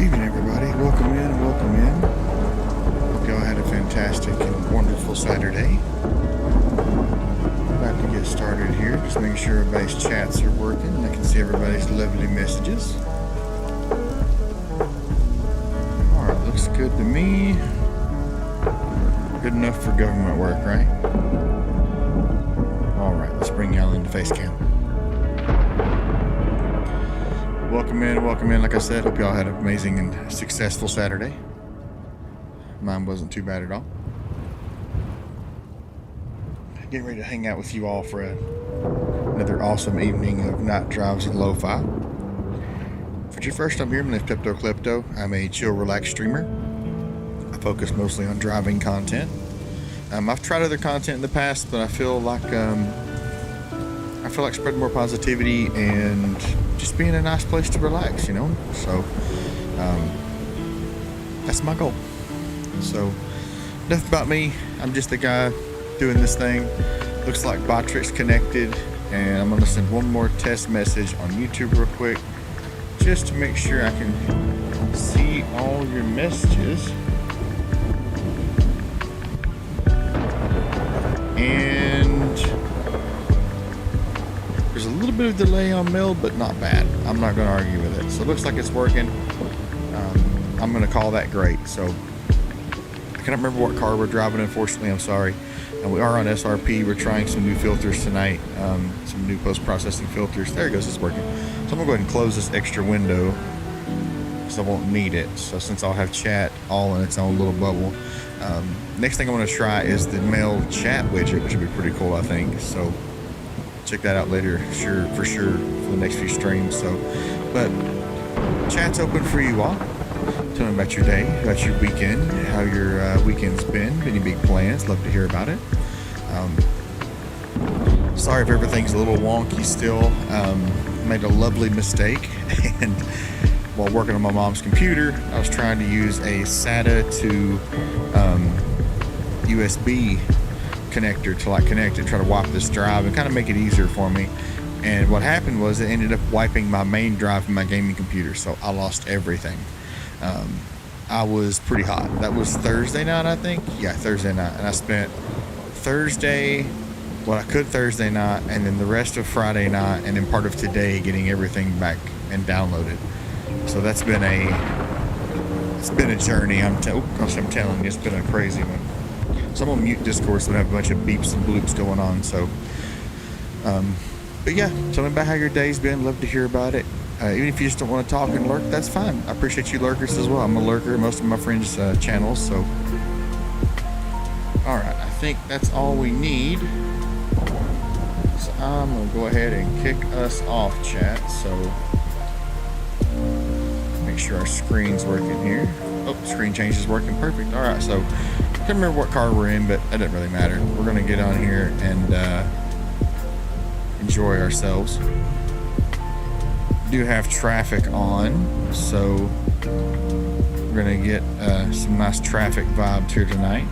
evening, everybody. Welcome in, welcome in. Hope y'all had a fantastic and wonderful Saturday. About to get started here. Just making sure everybody's chats are working. I can see everybody's lovely messages. Alright, looks good to me. Good enough for government work, right? Alright, let's bring y'all into face cam. Welcome in. Like I said, hope y'all had an amazing and successful Saturday. Mine wasn't too bad at all. Getting ready to hang out with you all for another awesome evening of night drives and Lofi. If it's your first time here, my name's Pepto Klepto. I'm a chill, relaxed streamer. I focus mostly on driving content. I've tried other content in the past, but I feel like spreading more positivity and just being a nice place to relax, you know? So, that's my goal. So, enough about me. I'm just the guy doing this thing. Looks like Botrix connected, and I'm gonna send one more test message on YouTube real quick, just to make sure I can see all your messages. And there's a little bit of delay on mail, but not bad. I'm not going to argue with it. So it looks like it's working. I'm going to call that great. So I can't remember what car we're driving, unfortunately. I'm sorry. And we are on SRP. We're trying some new filters tonight, some new post-processing filters. There it goes. It's working. So I'm going to go ahead and close this extra window because I won't need it. So since I'll have chat all in its own little bubble. Next thing I want to try is the mail chat widget, which would be pretty cool, I think. So check that out later, for sure, for the next few streams. So, but chat's open for you all. Tell me about your day, about your weekend, how your weekend's been. Any big plans? Love to hear about it. Sorry if everything's a little wonky still. Made a lovely mistake, and while working on my mom's computer, I was trying to use a SATA to USB connector to like connect it, try to wipe this drive and kind of make it easier for me. And what happened was it ended up wiping my main drive from my gaming computer, so I lost everything. I was pretty hot. That was Thursday night, I think. Yeah, Thursday night. And I spent Thursday, what I could Thursday night, and then the rest of Friday night, and then part of today getting everything back and downloaded. So that's been a journey. I'm telling you, it's been a crazy one. So I'm gonna mute Discord so we don't have a bunch of beeps and bloops going on. So, but yeah, tell me about how your day's been. Love to hear about it. Even if you just don't want to talk and lurk, that's fine. I appreciate you lurkers as well. I'm a lurker in most of my friends' channels. So, all right, I think that's all we need. So I'm gonna go ahead and kick us off, chat. So. Make sure our screen's working here. Oh, screen change is working perfect. All right, so I can't remember what car we're in, but that doesn't really matter. We're gonna get on here and enjoy ourselves. We do have traffic on, so we're gonna get some nice traffic vibes here tonight.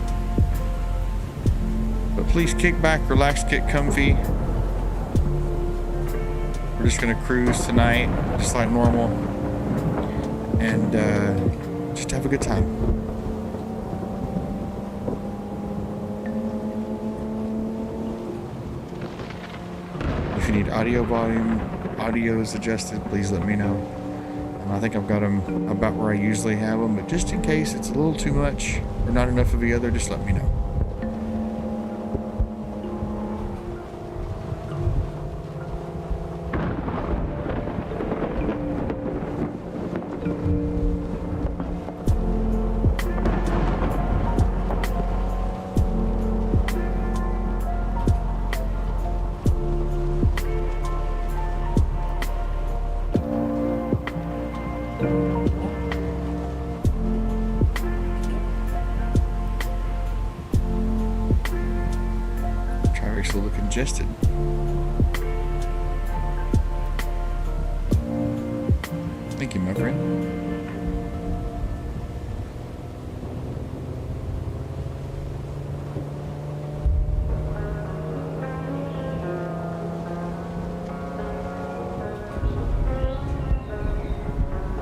But please kick back, relax, get comfy. We're just gonna cruise tonight, just like normal. And just have a good time. If you need audio volume, audio is adjusted, please let me know. And I think I've got them about where I usually have them, but just in case it's a little too much or not enough of the other, just let me know. Traffic's a little congested. Thank you, my friend.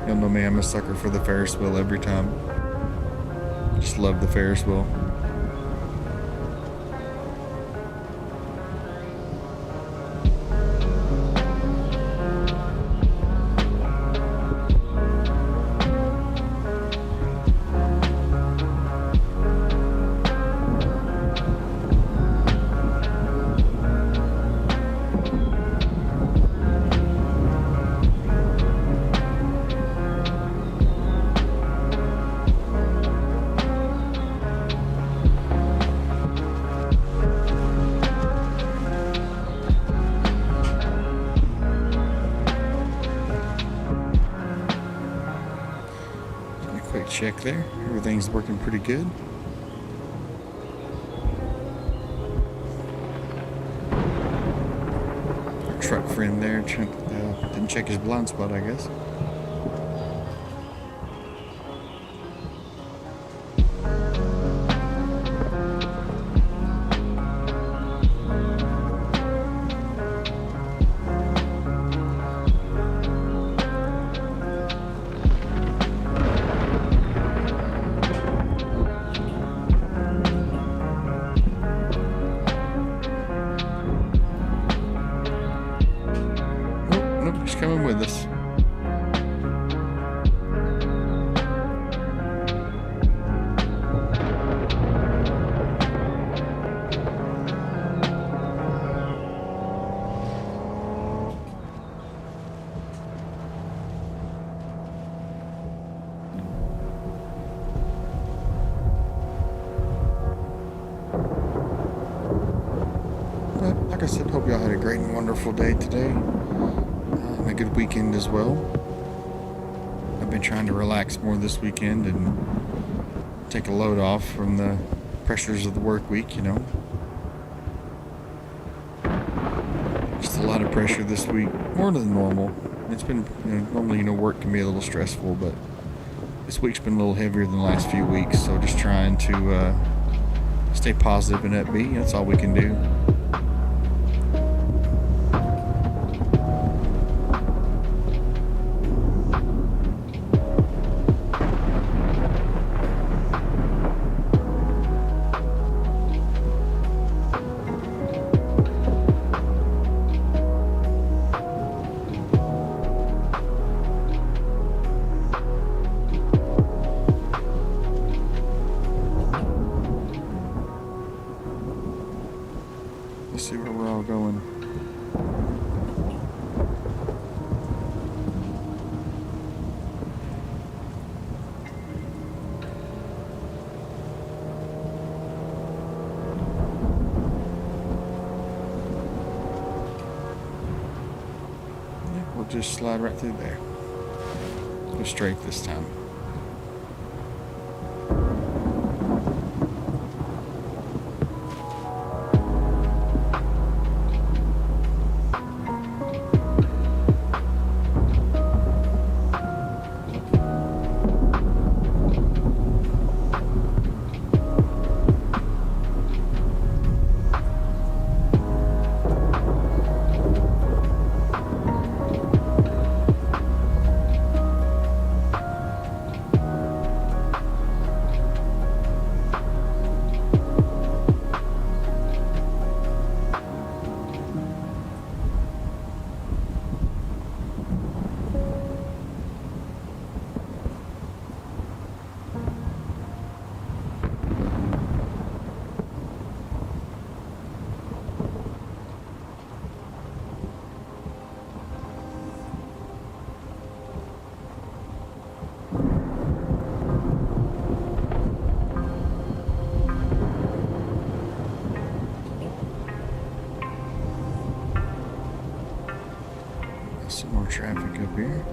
Y'all know me, I'm a sucker for the Ferris wheel every time. Just love the Ferris wheel. Quick check there. Everything's working pretty good. Our truck friend there didn't check his blind spot, I guess. He's coming with us. But like I said, hope y'all had a great and wonderful day today. A good weekend as well. I've been trying to relax more this weekend and take a load off from the pressures of the work week, you know. Just a lot of pressure this week, more than normal. It's been, normally, work can be a little stressful, but this week's been a little heavier than the last few weeks, so just trying to stay positive and upbeat. That's all we can do. Let's see where we're all going. Yeah, we'll just slide right through there. Go straight this time. Some more traffic up here.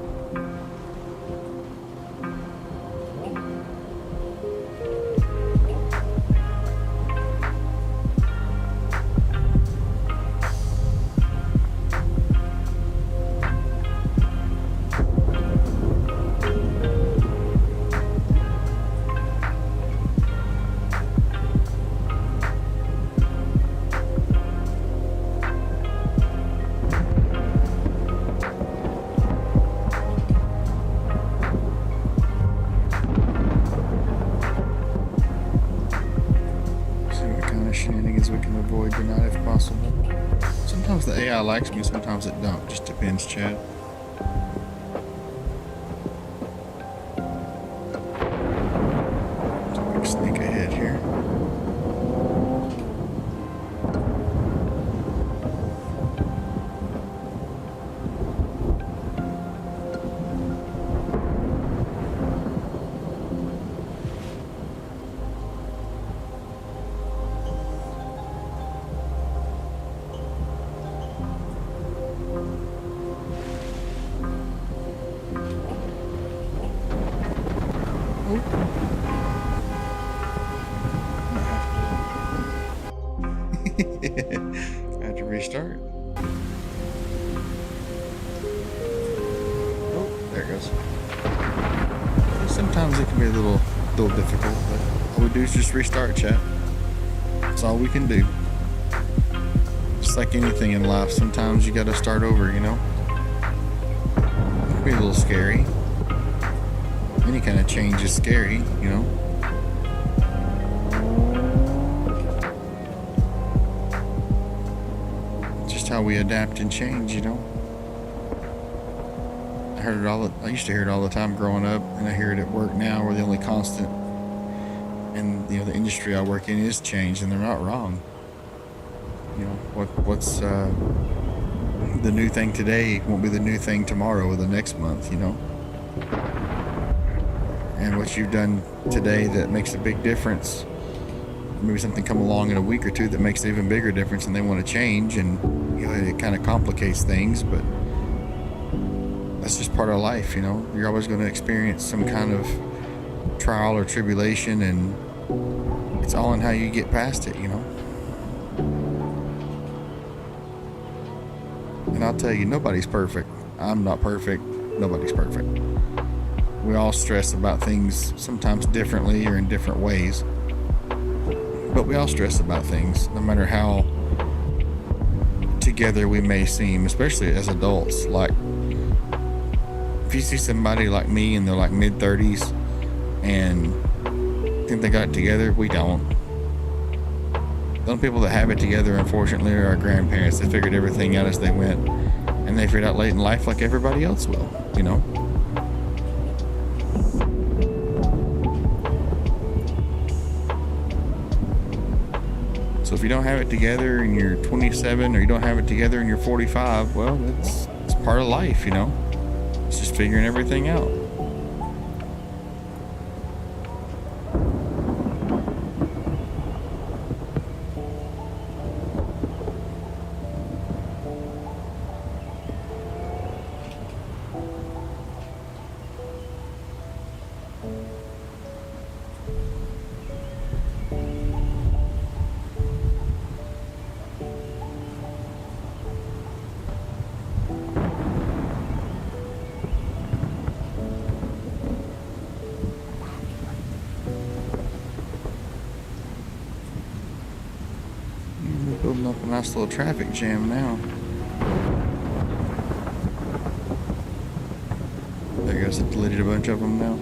the AI likes me, sometimes it don't. Just depends, Chad. Sneak ahead here. I had to restart. Oh, there it goes. Sometimes it can be a little difficult, but all we do is just restart, chat. That's all we can do. Just like anything in life, sometimes you gotta start over, you know? It can be a little scary. Any kind of change is scary, you know? Just how we adapt and change, you know? I used to hear it all the time growing up, and I hear it at work now, where the only constant in, you know, the industry I work in is change, and they're not wrong. You know, what's the new thing today won't be the new thing tomorrow or the next month, you know? And what you've done today that makes a big difference, maybe something come along in a week or two that makes an even bigger difference, and they want to change, and you know, it kind of complicates things, but that's just part of life, you know? You're always going to experience some kind of trial or tribulation, and it's all in how you get past it, you know? And I'll tell you, nobody's perfect. I'm not perfect. Nobody's perfect. We all stress about things sometimes differently or in different ways. But we all stress about things, no matter how together we may seem, especially as adults. Like, if you see somebody like me and they're like mid-30s and think they got it together, we don't. The only people that have it together, unfortunately, are our grandparents. They figured everything out as they went, and they figured out late in life like everybody else will, you know? So if you don't have it together and you're 27, or you don't have it together and you're 45, well, it's part of life, you know? It's just figuring everything out. Building up a nice little traffic jam now. There goes, it deleted a bunch of them now.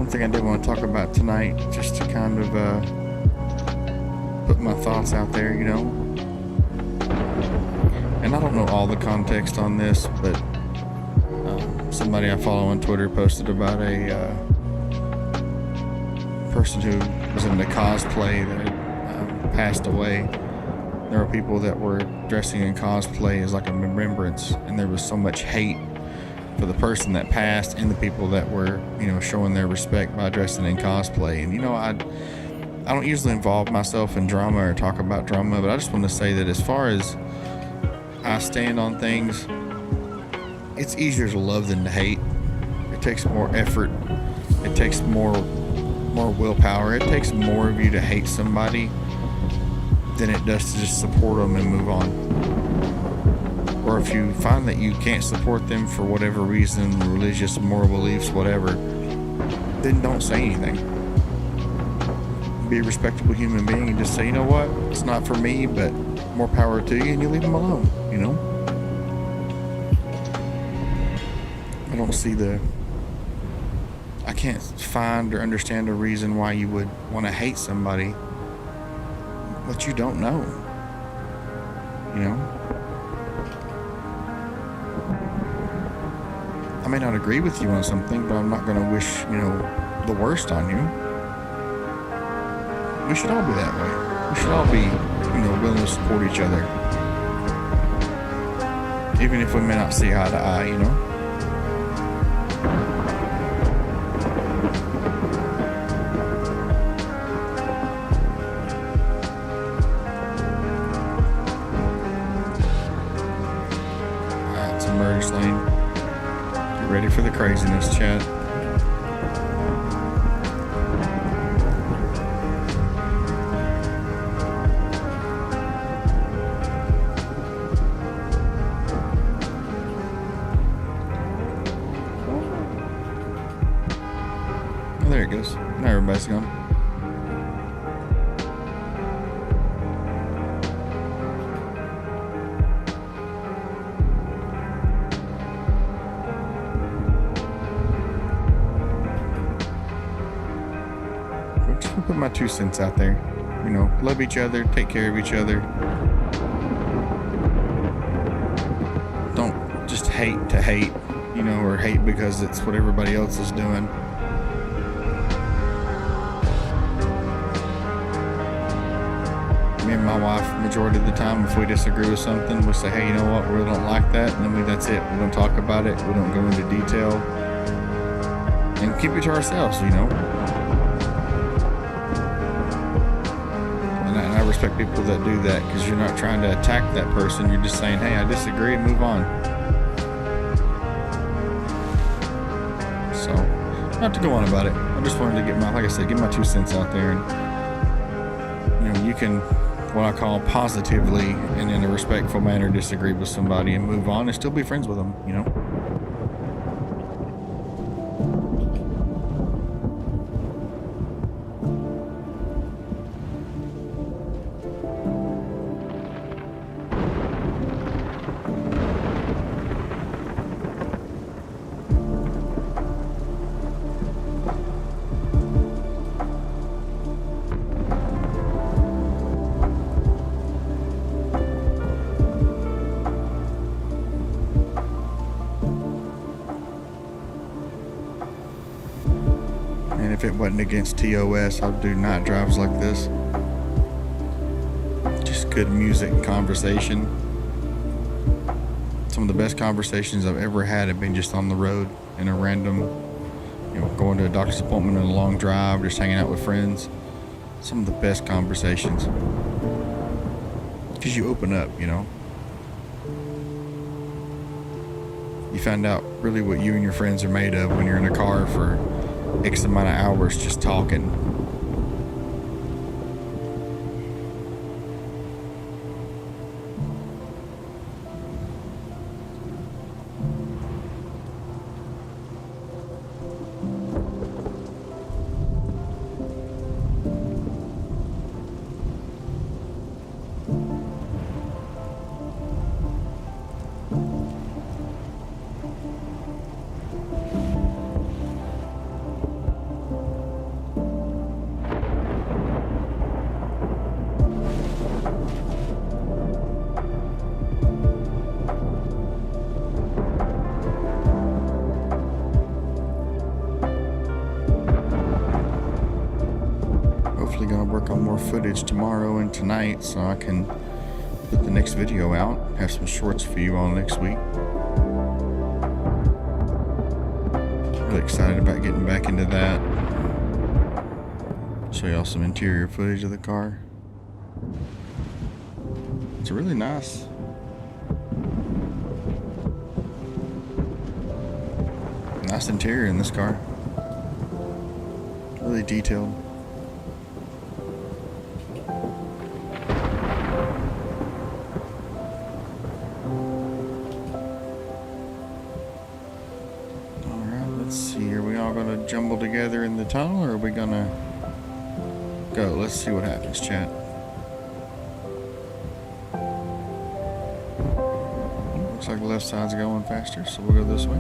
Thing I did want to talk about tonight, just to kind of put my thoughts out there, you know. And I don't know all the context on this, but somebody I follow on Twitter posted about a person who was into cosplay that had passed away. There were people that were dressing in cosplay as like a remembrance, and there was so much hate for the person that passed and the people that were, you know, showing their respect by dressing in cosplay. And, you know, I don't usually involve myself in drama or talk about drama, but I just want to say that as far as I stand on things, it's easier to love than to hate. It takes more effort. It takes more willpower. It takes more of you to hate somebody than it does to just support them and move on. or if you find that you can't support them for whatever reason, religious, moral beliefs, whatever, then don't say anything. Be a respectable human being and just say, you know what, it's not for me, but more power to you, and you leave them alone, you know? I can't find or understand a reason why you would want to hate somebody that you don't know, you know? I may not agree with you on something, but I'm not going to wish, the worst on you. We should all be that way. We should all be, willing to support each other. Even if we may not see eye to eye, Alright, it's a merge lane. Get ready for the craziness, chat. There it goes. Now everybody's gone. Just put my 2 cents out there. Love each other, take care of each other. Don't just hate to hate, or hate because it's what everybody else is doing. Me and my wife, majority of the time, if we disagree with something, we'll say, hey, you know what, we really don't like that, and then that's it. We don't talk about it, we don't go into detail, and keep it to ourselves, And I respect people that do that, because you're not trying to attack that person, you're just saying, hey, I disagree, and move on. So, not to go on about it, I just wanted to get my 2 cents out there, and you can, what I call positively and in a respectful manner, disagree with somebody and move on and still be friends with them, And if it wasn't against TOS, I'd do night drives like this. Just good music and conversation. Some of the best conversations I've ever had have been just on the road in a random, going to a doctor's appointment and a long drive, just hanging out with friends. Some of the best conversations. Because you open up, You find out really what you and your friends are made of when you're in a car for X amount of hours just talking. Going to work on more footage tomorrow and tonight so I can put the next video out, have some shorts for you all next week. Really excited about getting back into that. Show y'all some interior footage of the car. It's really nice. Nice interior in this car. Really detailed. jumbled together in the tunnel, or are we gonna go? Let's see what happens, chat. Looks like the left side's going faster, so we'll go this way.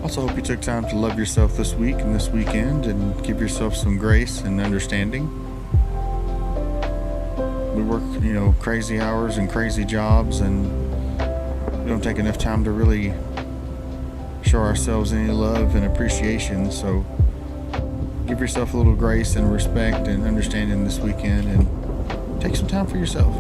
Also, hope you took time to love yourself this week and this weekend and give yourself some grace and understanding. We work, crazy hours and crazy jobs, and we don't take enough time to really show ourselves any love and appreciation. So give yourself a little grace and respect and understanding this weekend, and take some time for yourself.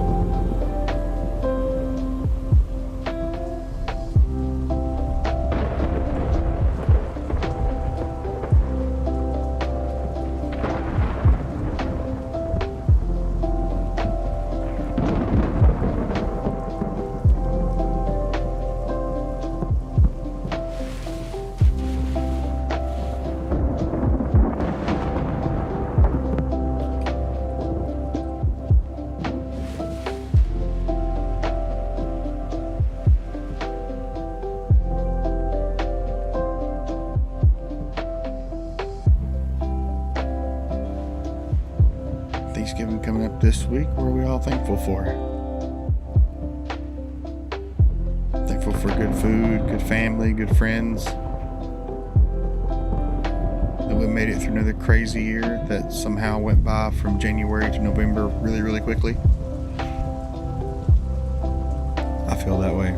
Thanksgiving coming up this week. What are we all thankful for? Thankful for good food, good family, good friends. That we made it through another crazy year that somehow went by from January to November really, really quickly. I feel that way.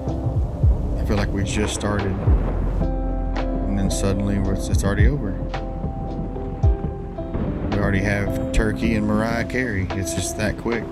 I feel like we just started, and then suddenly it's already over. We already have Turkey and Mariah Carey. It's just that quick,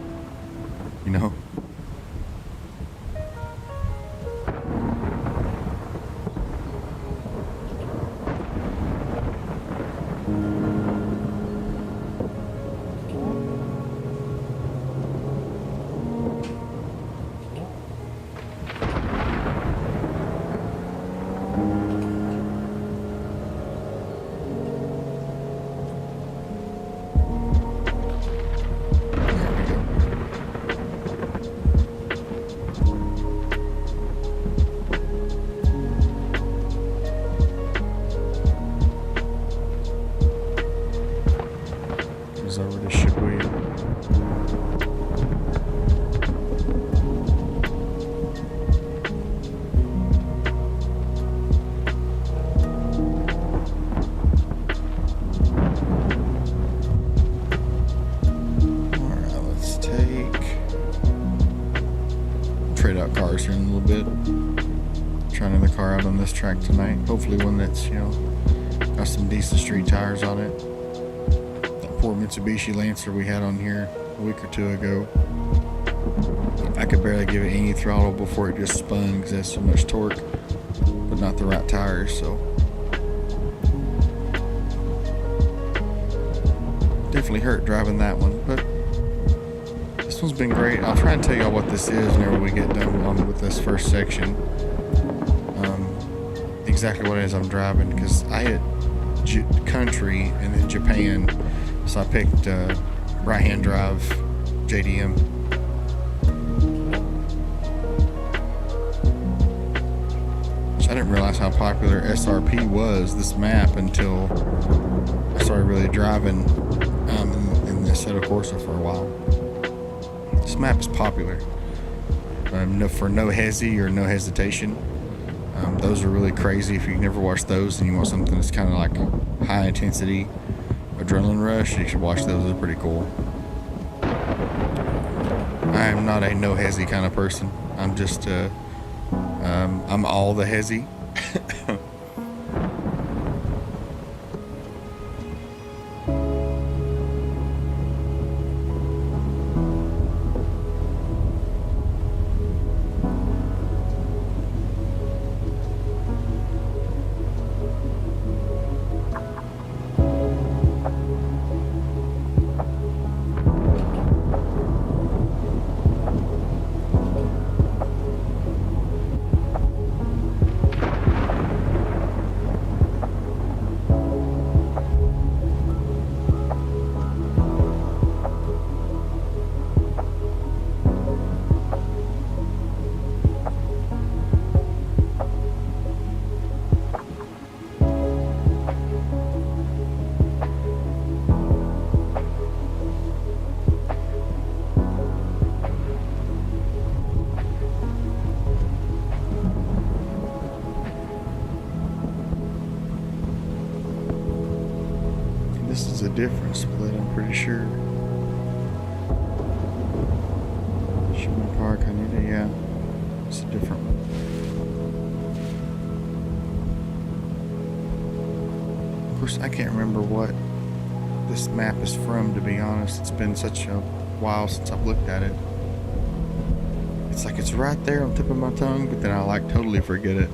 Over to Shibuya. Alright, let's trade out cars here in a little bit. Try another car out on this track tonight. Hopefully one that's, got some decent street tires on it. Poor Mitsubishi Lancer we had on here a week or two ago. I could barely give it any throttle before it just spun because it has so much torque, but not the right tires, so definitely hurt driving that one. But this one's been great. I'll try and tell y'all what this is whenever we get done on with this first section. Exactly what it is I'm driving, because I hit country and then Japan. So I picked right-hand drive JDM. So I didn't realize how popular SRP was, this map, until I started really driving in the Assetto Corsa for a while. This map is popular. For no hesi or no hesitation. Those are really crazy. If you've never watched those and you want something that's kind of like high intensity adrenaline rush, you should watch those. They're pretty cool. I am not a no hesi kind of person. I'm just I'm all the hesi. This is a different split, I'm pretty sure. Sherman Park, I need it, yeah. It's a different one. Of course, I can't remember what this map is from, to be honest. It's been such a while since I've looked at it. It's like it's right there on the tip of my tongue, but then I like totally forget it.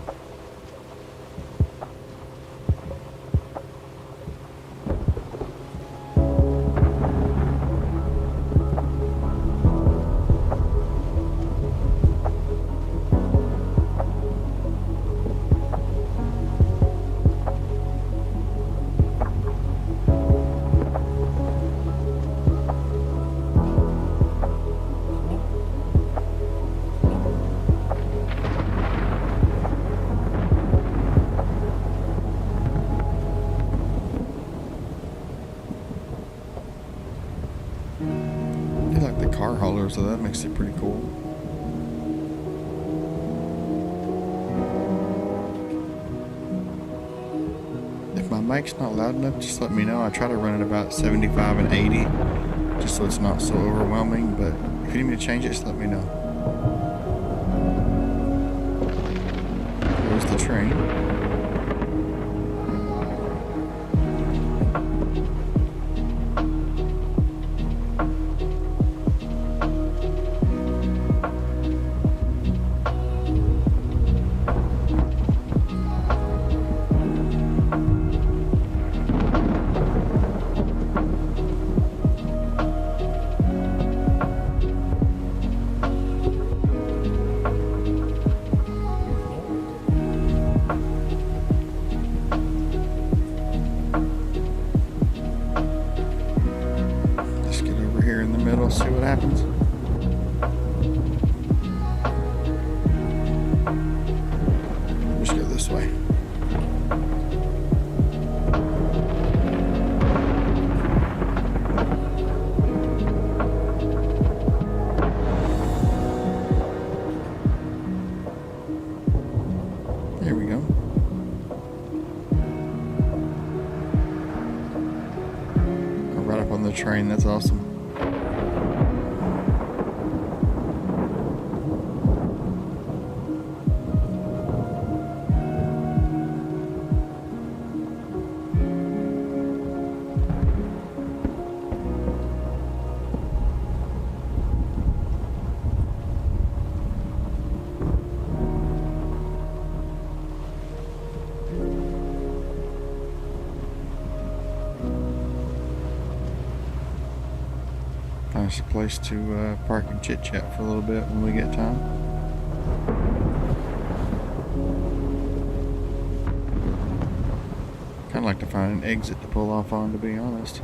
Car hauler, so that makes it pretty cool. If my mic's not loud enough, just let me know. I try to run it about 75 and 80, just so it's not so overwhelming, but if you need me to change it, just let me know. There's the train. See what happens. Let's go this way. There we go. Right up on the train, that's awesome. Nice place to park and chit chat for a little bit when we get time. Kind of like to find an exit to pull off on, to be honest.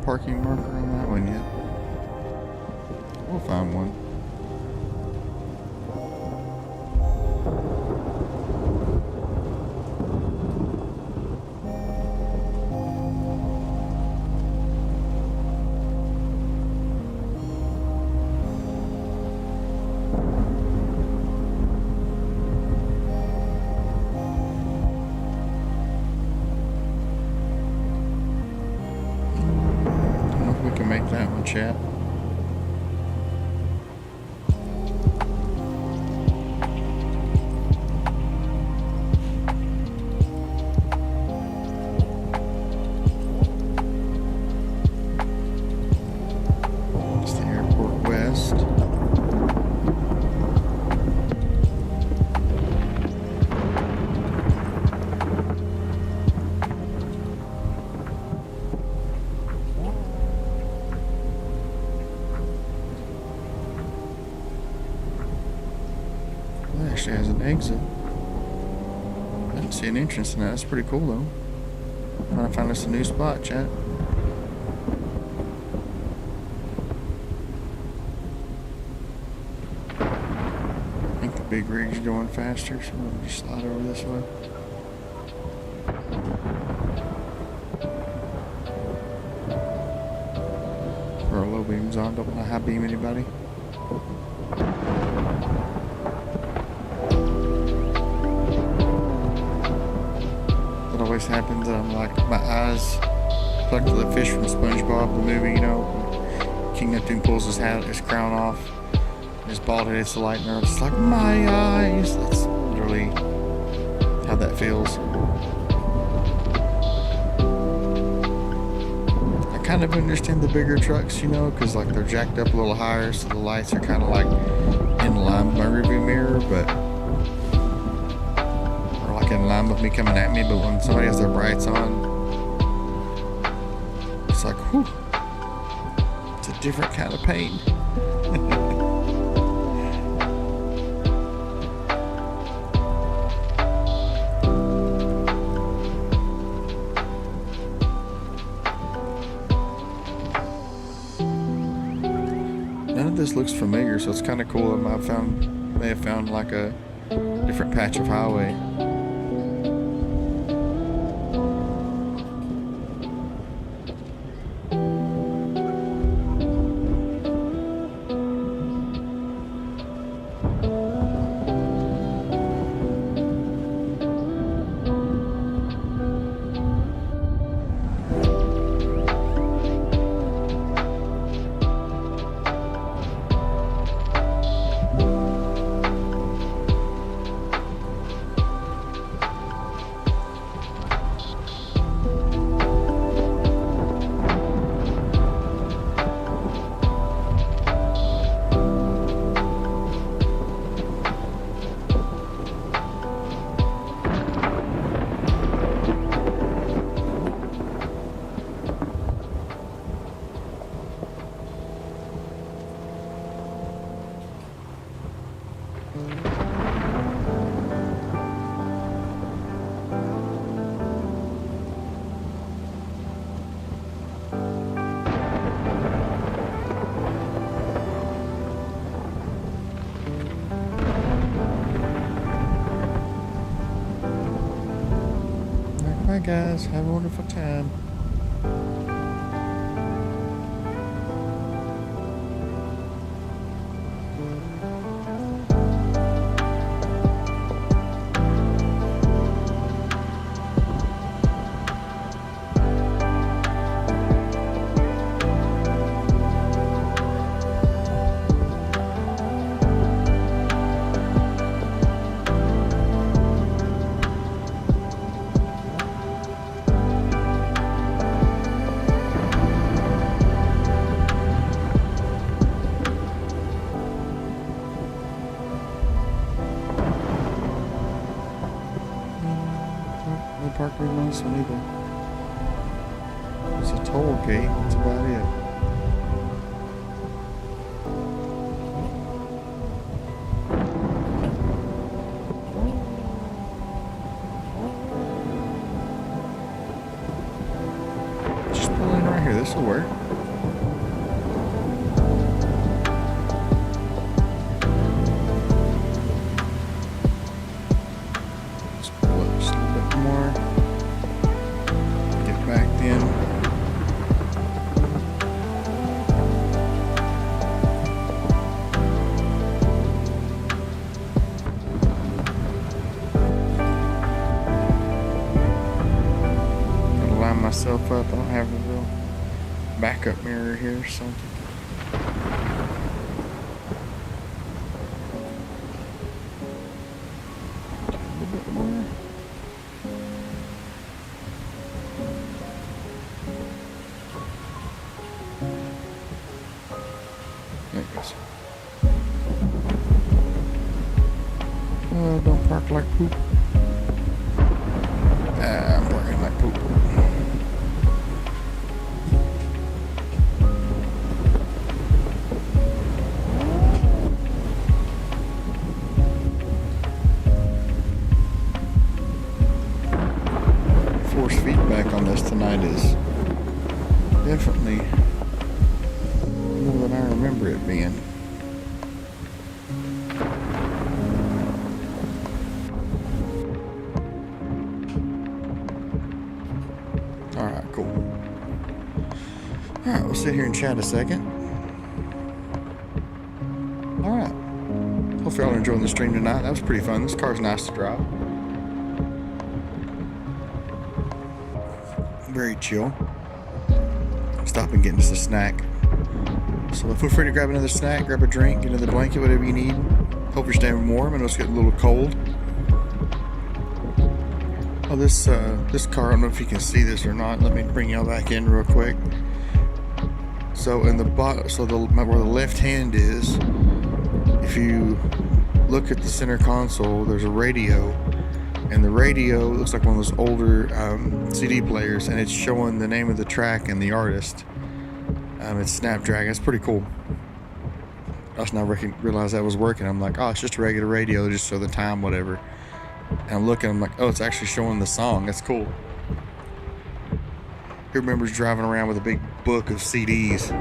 Parking marker on that one yet. We'll find one. Make that one, chat. actually has an exit. I didn't see an entrance in that. That's pretty cool though. I'm gonna find us a new spot, chat. I think the big rig's going faster, so we'll just slide over this way. Or a low beam's on, don't want to high beam anybody. That always happens. I'm like, my eyes look like the fish from SpongeBob, the movie, you know. King Neptune pulls his hat, his crown off, and his bald head hits the light, and it's like, my eyes. That's literally how that feels. I kind of understand the bigger trucks, you know, because like they're jacked up a little higher, so the lights are kind of like in line with my rearview mirror, but or like in line with me coming at me. But when somebody has their brights on, it's like, whew, it's a different kind of pain. This looks familiar, so it's kind of cool. I may have found like a different patch of highway. Bye guys, have a wonderful time. Parkway nice one either. It's a toll gate, that's about it. Just pull in right here, this will work. Let's pull up just a little bit more. Back in. Gotta line myself up. I don't have a real backup mirror here, so. A little bit more. There it goes. Don't park like poop. I'm parking like poop. is definitely more than I remember it being. Alright, cool. Alright, we'll sit here and chat a second. Alright. Hopefully y'all are enjoying the stream tonight. That was pretty fun. This car's nice to drive. Very chill. Stop and get us a snack. So feel free to grab another snack, grab a drink, get another blanket, whatever you need. Hope you're staying warm. I know it's getting a little cold. Oh, this car, I don't know if you can see this or not. Let me bring y'all back in real quick. So in the bottom, where the left hand is, if you look at the center console, there's a radio, and the radio looks like one of those older CD players, and it's showing the name of the track and the artist. It's Snapdragon. It's pretty cool. I just now realized that was working. I'm like, oh, it's just a regular radio, just show the time, whatever. And I'm looking, I'm like, oh, it's actually showing the song. That's cool. Who remembers driving around with a big book of CDs?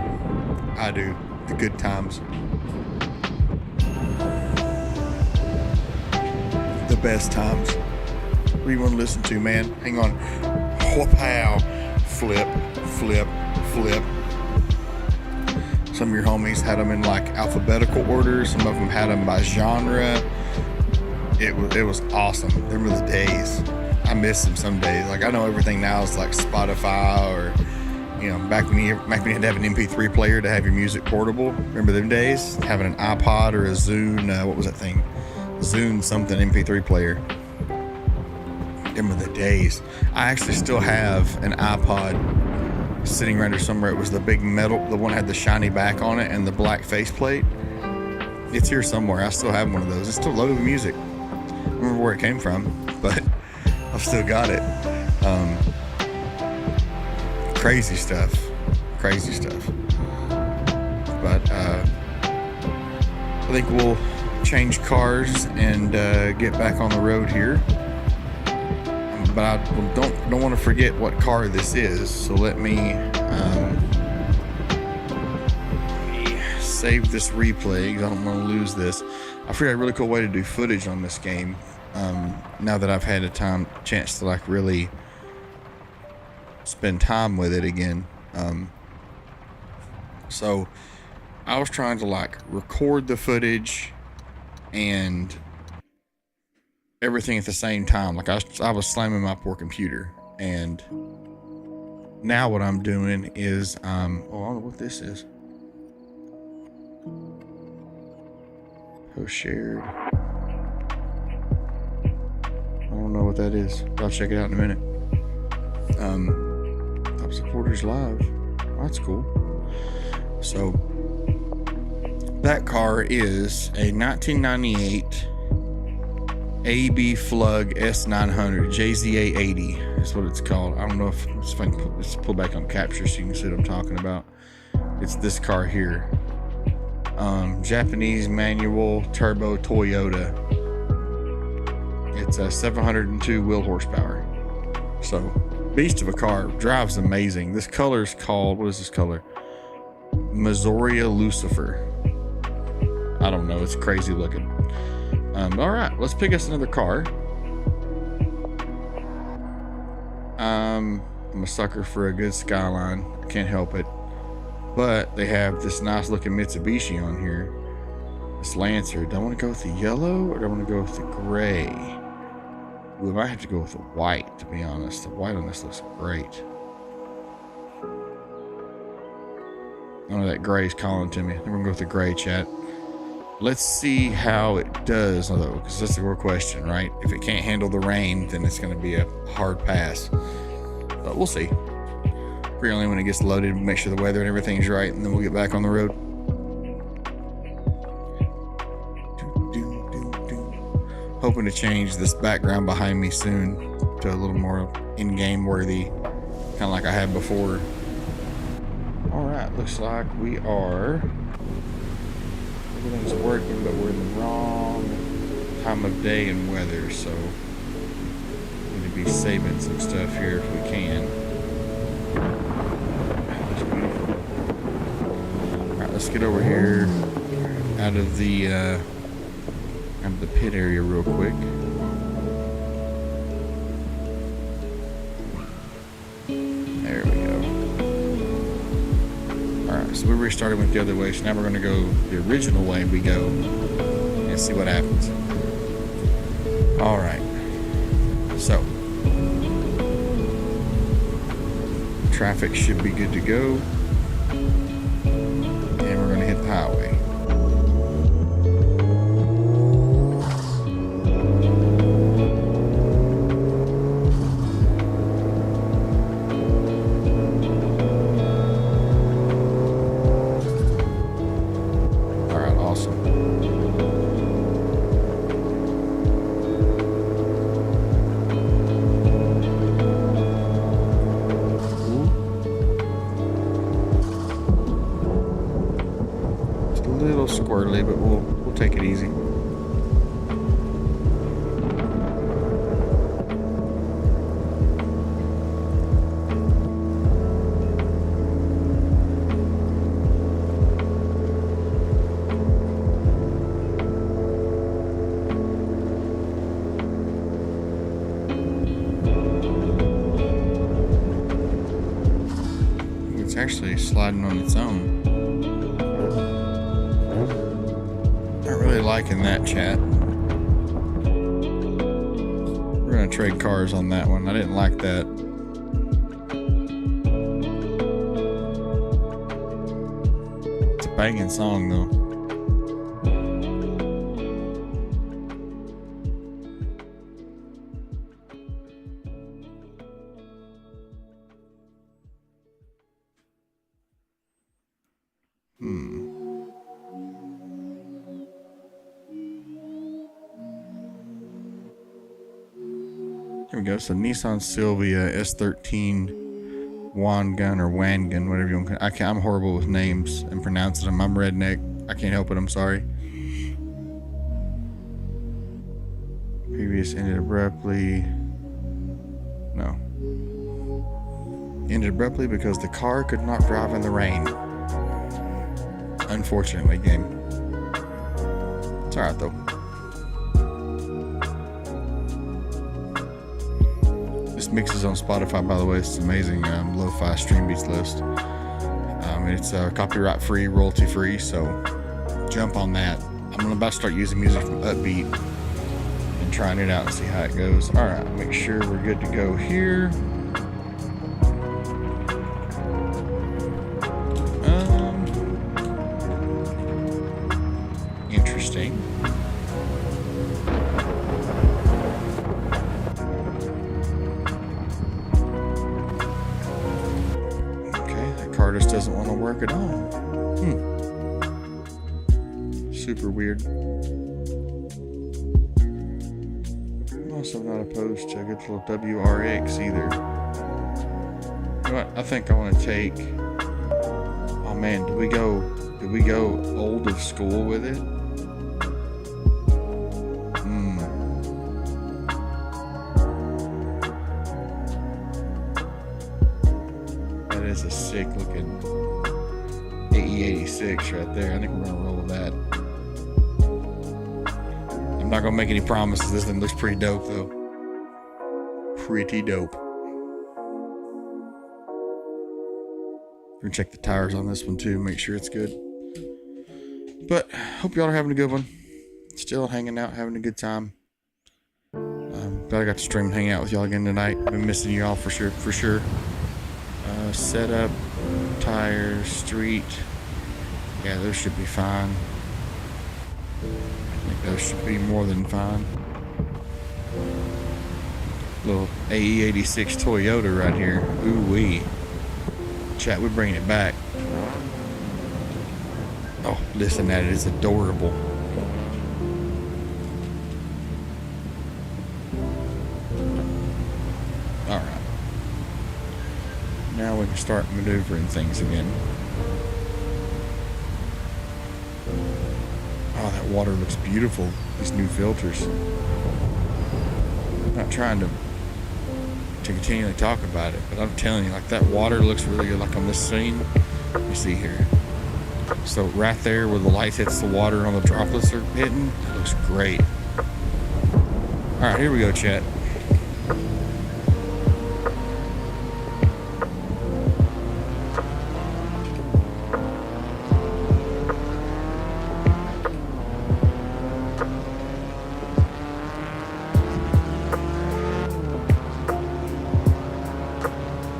I do. The good times. The best times. What do you want to listen to, man? Hang on. Whoop-pow. Flip, flip, flip. Some of your homies had them in like alphabetical order. Some of them had them by genre. It was awesome. Them were the days. I miss them some days. Like, I know everything now is like Spotify, or, you know, back when you had to have an MP3 player to have your music portable. Remember them days? Having an iPod or a Zune, what was that thing? Zune something MP3 player. Them were the days. I actually still have an iPod sitting around here somewhere. It was the big metal, the one that had the shiny back on it and the black faceplate. It's here somewhere. I still have one of those. It's still loaded with music. I don't remember where it came from, but I've still got it. Crazy stuff. Crazy stuff. But I think we'll change cars and get back on the road here. But I don't want to forget what car this is, so let me save this replay because I don't want to lose this. I figured a really cool way to do footage on this game. Now that I've had a chance to like really spend time with it again. So I was trying to like record the footage and everything at the same time. Like I was slamming my poor computer, and now what I'm doing is I don't know what this is. Post shared. I don't know what that is. I'll check it out in a minute. Top supporters live. Oh, that's cool. So that car is a 1998 AB Flug S900 JZA 80 is what it's called. I don't know if I can pull back on capture so you can see what I'm talking about. It's this car here. Japanese manual turbo Toyota. It's a 702 wheel horsepower. So beast of a car. Drives amazing. This color is called, what is this color? Missoria Lucifer. I don't know. It's crazy looking. All right, let's pick us another car. I'm a sucker for a good Skyline. I can't help it. But they have this nice looking Mitsubishi on here. This Lancer. Do I want to go with the yellow or do I want to go with the gray? We might have to go with the white, to be honest. The white on this looks great. I know that gray's calling to me. We're going to go with the gray, chat. Let's see how it does, though, because that's the real question, right? If it can't handle the rain, then it's going to be a hard pass. But we'll see. Apparently, when it gets loaded, we'll make sure the weather and everything's right, and then we'll get back on the road. Hoping to change this background behind me soon to a little more in-game worthy, kind of like I had before. All right, looks like we are. Everything's working, but we're in the wrong time of day and weather, so we need to be saving some stuff here if we can. let's get over here out of the pit area real quick. There we go. Alright, so we restarted with the other way, so now we're going to go the original way we go and see what happens. Alright, so traffic should be good to go, and we're going to hit the highway. Squirrely, but we'll take it easy. It's actually sliding on its own. Liking that, chat. We're gonna trade cars on that one. I didn't like that. It's a banging song though. Here we go. So Nissan Silvia S13 Wangun or Wangun, whatever you want to call it. I'm horrible with names and pronouncing them. I'm redneck. I can't help it. I'm sorry. Previous ended abruptly. No. Ended abruptly because the car could not drive in the rain. Unfortunately, game. It's alright though. This mix is on Spotify, by the way. It's amazing. Lo-fi stream beats list. It's copyright free, royalty free, so jump on that. I'm about to start using music from Upbeat and trying it out and see how it goes. Alright, make sure we're good to go here. Interesting. Just doesn't want to work at all. Super weird. I'm also not opposed to a good little WRX either. You know what? I think I want to take. Oh man, did we go old of school with it? Is a sick looking AE86 right there. I think we're gonna roll with that. I'm not gonna make any promises. This thing looks pretty dope though. Pretty dope. We're gonna check the tires on this one too, make sure it's good. But hope y'all are having a good one. Still hanging out, having a good time. Glad I got to stream and hang out with y'all again tonight. I've been missing y'all for sure. Setup, tires, street. Yeah, those should be fine. I think those should be more than fine. Little AE86 Toyota right here. Ooh wee. Chat, we're bringing it back. Oh, listen at it. It's adorable. Alright. Now we can start maneuvering things again. Oh, that water looks beautiful. These new filters. I'm not trying to continually talk about it, but I'm telling you, like, that water looks really good. Like on this scene, you see here. So right there where the light hits the water and all the droplets are hitting, it looks great. All right, here we go, chat.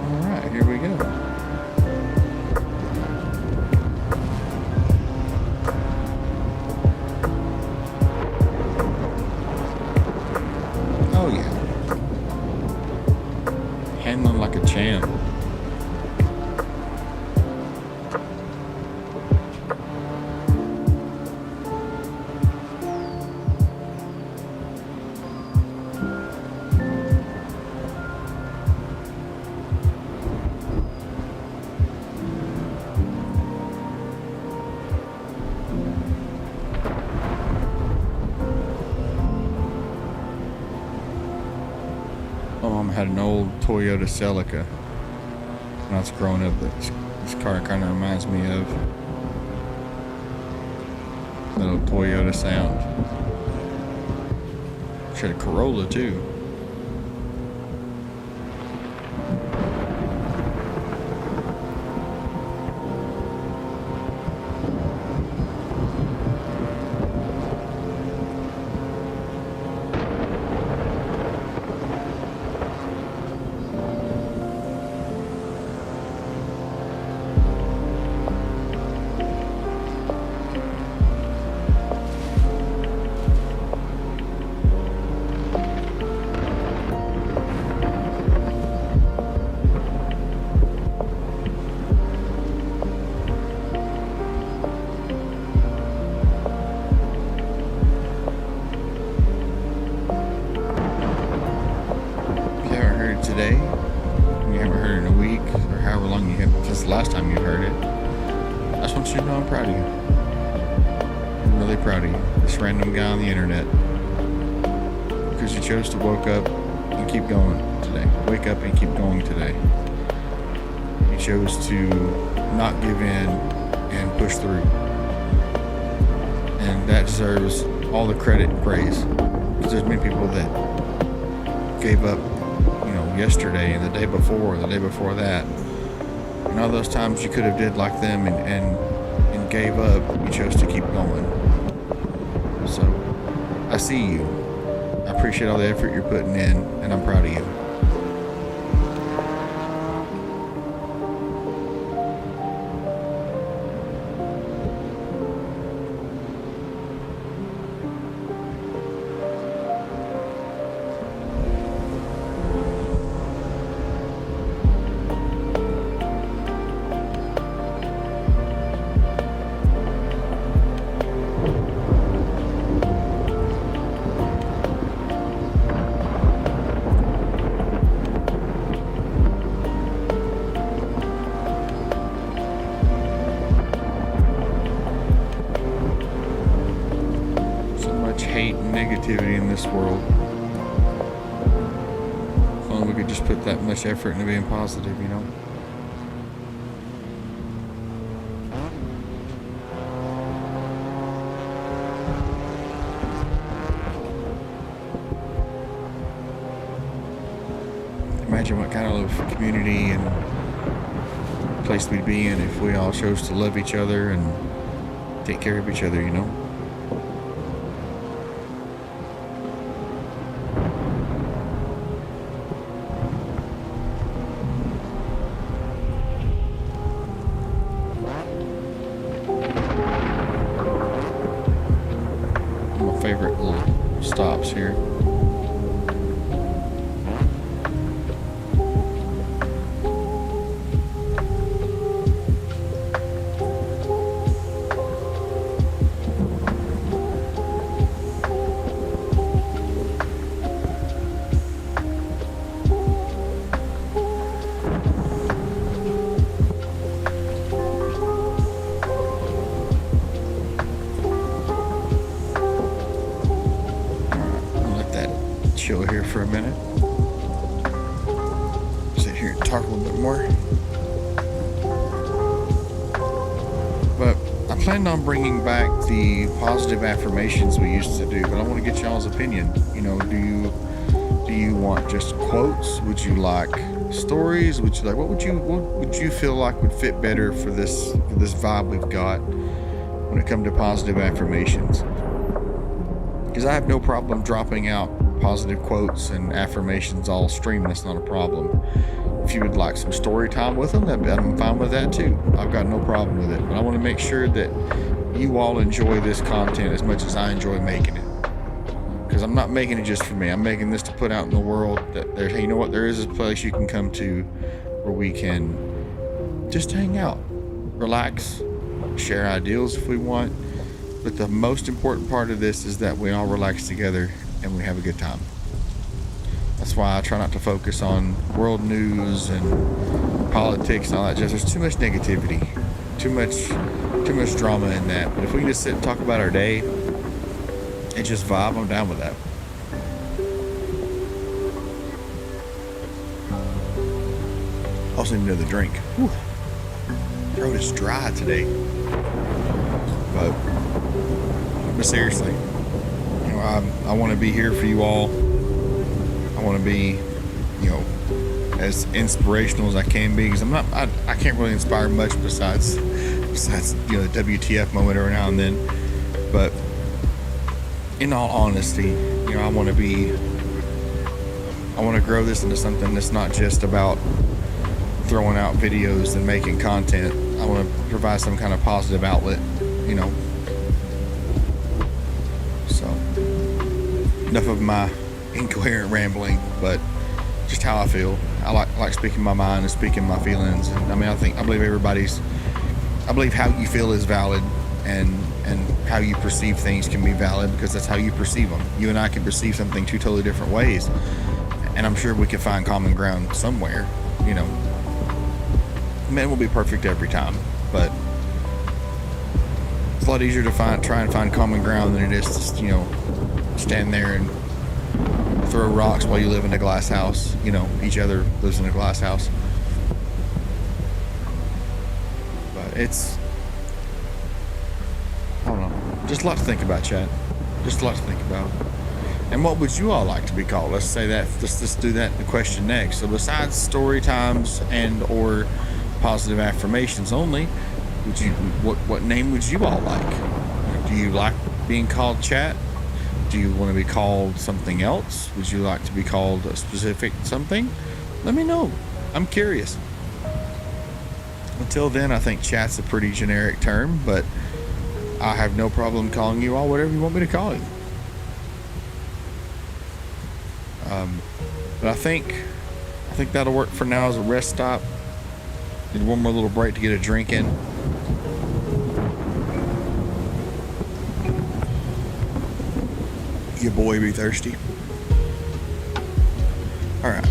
All right, here we go. Oh yeah. Handling like a champ. My mom had an old Toyota Celica when I was growing up. This car kind of reminds me of that old Toyota sound. She had a Corolla too. Today, you haven't heard it in a week or however long you have since the last time you heard it, I just want you to know I'm proud of you. I'm really proud of you, this random guy on the internet, because you chose to wake up and keep going today. Wake up and keep going today. You chose to not give in and push through, and that deserves all the credit and praise, because there's many people that gave up yesterday and the day before that, and all those times you could have did like them and gave up, you chose to keep going. So I see you, I appreciate all the effort you're putting in, and I'm proud of you. Hate and negativity in this world. If only we could just put that much effort into being positive, Imagine what kind of community and place we'd be in if we all chose to love each other and take care of each other, Favorite little stops here. Chill here for a minute. Sit here and talk a little bit more. But planning on bringing back the positive affirmations we used to do, but I want to get y'all's opinion. Do you want just quotes? Would you like stories? Would you like what would you feel like would fit better for this vibe we've got when it comes to positive affirmations? Because I have no problem dropping out positive quotes and affirmations all stream. That's not a problem. If you would like some story time with them, I'm fine with that too. I've got no problem with it. But I want to make sure that you all enjoy this content as much as I enjoy making it. Because I'm not making it just for me. I'm making this to put out in the world that there, you know what, there is a place you can come to where we can just hang out, relax, share ideals if we want. But the most important part of this is that we all relax together and we have a good time. That's why I try not to focus on world news and politics and all that. Just there's too much negativity, too much drama in that. But if we can just sit and talk about our day and just vibe, I'm down with that. Also need another drink. Whew. Throat is dry today. But seriously, I want to be here for you all. I want to be, as inspirational as I can be, because I can't really inspire much besides the WTF moment every now and then. But in all honesty, I want to grow this into something that's not just about throwing out videos and making content. I want to provide some kind of positive outlet, So, enough of my incoherent rambling, but just how I feel. I like speaking my mind and speaking my feelings. And I believe how you feel is valid, and how you perceive things can be valid, because that's how you perceive them. You and I can perceive something two totally different ways, and I'm sure we can find common ground somewhere. Man will be perfect every time, but it's a lot easier to try and find common ground than it is to stand there and throw rocks while you live in a glass house. Each other lives in a glass house. But it's, I don't know, just a lot to think about, chat. Just a lot to think about. And what would you all like to be called? Let's say that. Let's do that in the question next. So besides story times and or positive affirmations only, what name would you all like? Do you like being called chat? Do you want to be called something else? Would you like to be called a specific something? Let me know. I'm curious. Until then, I think chat's a pretty generic term, but I have no problem calling you all whatever you want me to call you. But I think that'll work for now as a rest stop. Need one more little break to get a drink in. Your boy be thirsty. All right.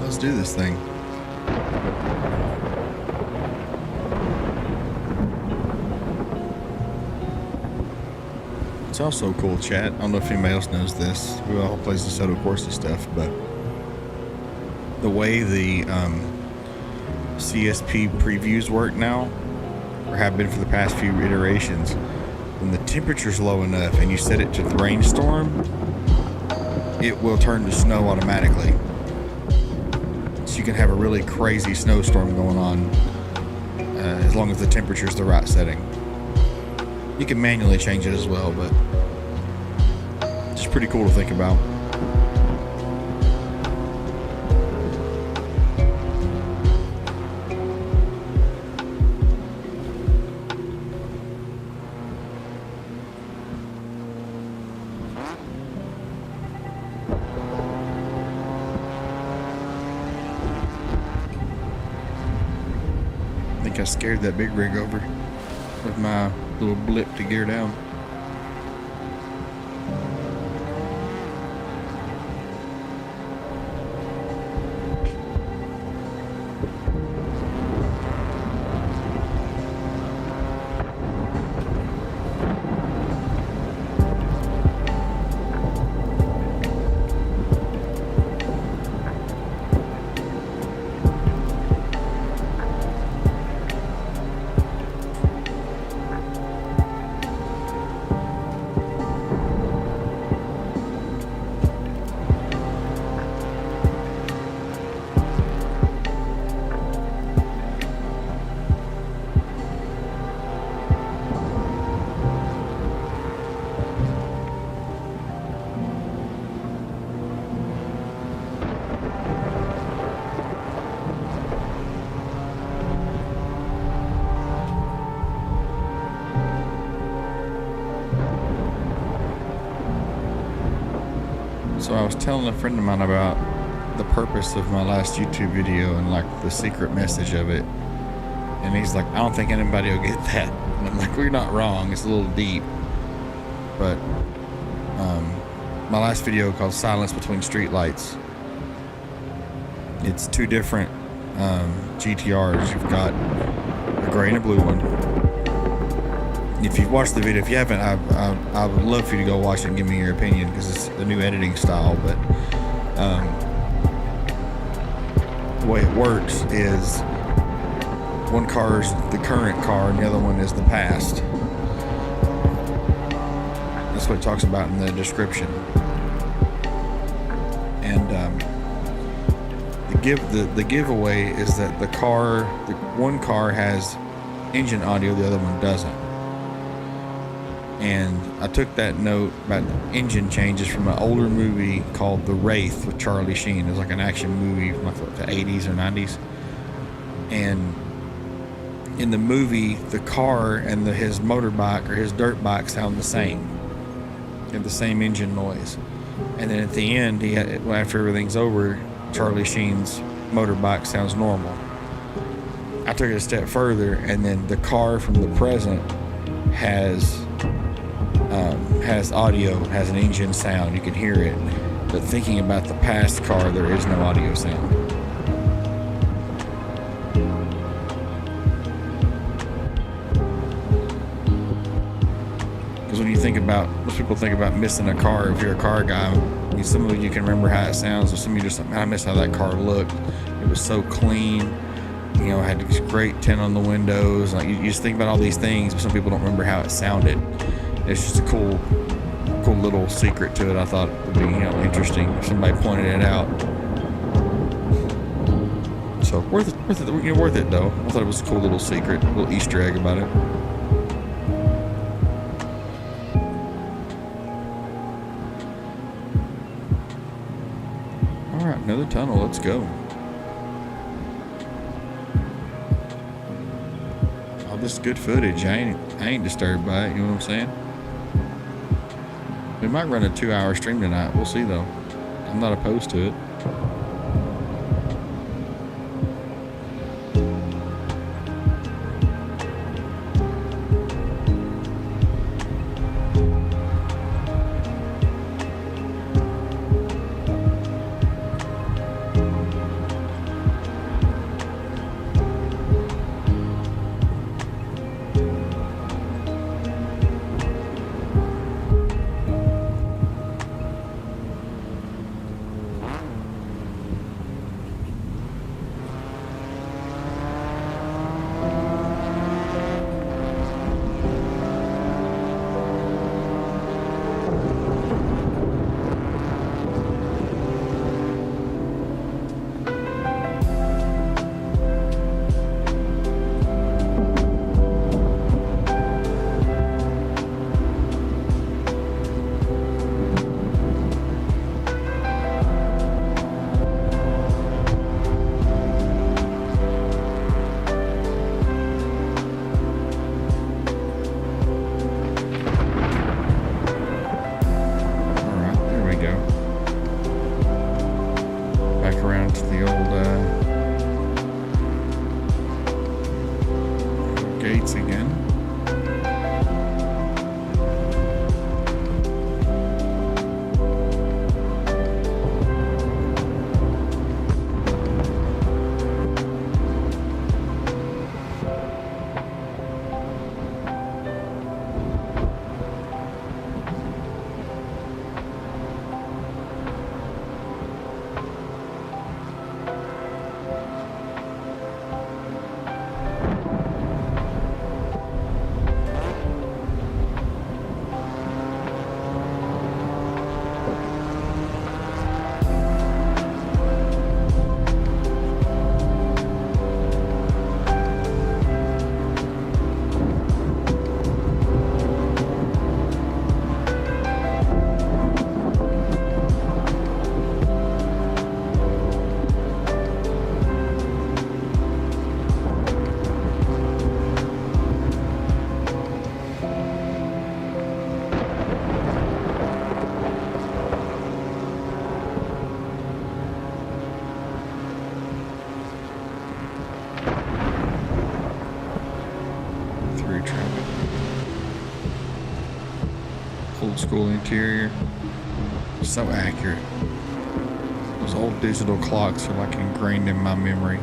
Let's do this thing. It's also cool, chat. I don't know if anybody else knows this. We all plays Assetto Corsa stuff, but the way the CSP previews work now, or have been for the past few iterations, when the temperature's low enough and you set it to rainstorm, it will turn to snow automatically. So you can have a really crazy snowstorm going on as long as the temperature's the right setting. You can manually change it as well, but it's just pretty cool to think about. I think I scared that big rig over with my little blip to gear down. So I was telling a friend of mine about the purpose of my last YouTube video and like the secret message of it. And he's like, I don't think anybody will get that. And I'm like, well, you're not wrong. It's a little deep. But my last video called Silence Between Streetlights. It's two different GTRs. You've got a gray and a blue one. If you've watched the video, if you haven't, I would love for you to go watch it and give me your opinion, because it's the new editing style. But the way it works is one car is the current car and the other one is the past. That's what it talks about in the description. And the giveaway is that the one car has engine audio, the other one doesn't. And I took that note about engine changes from an older movie called The Wraith with Charlie Sheen. It was like an action movie from the 80s or 90s. And in the movie, the car and his motorbike or his dirt bike sound the same. They have the same engine noise. And then at the end, after everything's over, Charlie Sheen's motorbike sounds normal. I took it a step further, and then the car from the present has audio, has an engine sound. You can hear it. But thinking about the past car, there is no audio sound. Because when you think about, most people think about missing a car. If you're a car guy, I mean, some of you can remember how it sounds, or some of you just like, man, I miss how that car looked. It was so clean. You know, it had this great tint on the windows. Like you just think about all these things, but some people don't remember how it sounded. It's just a cool little secret to it. I thought it would be, interesting if somebody pointed it out. So worth it though. I thought it was a cool little secret, little Easter egg about it. All right, another tunnel. Let's go. All this good footage. I ain't disturbed by it. You know what I'm saying? We might run a 2-hour stream tonight. We'll see though. I'm not opposed to it. traffic. Old school interior. So accurate. Those old digital clocks are like ingrained in my memory.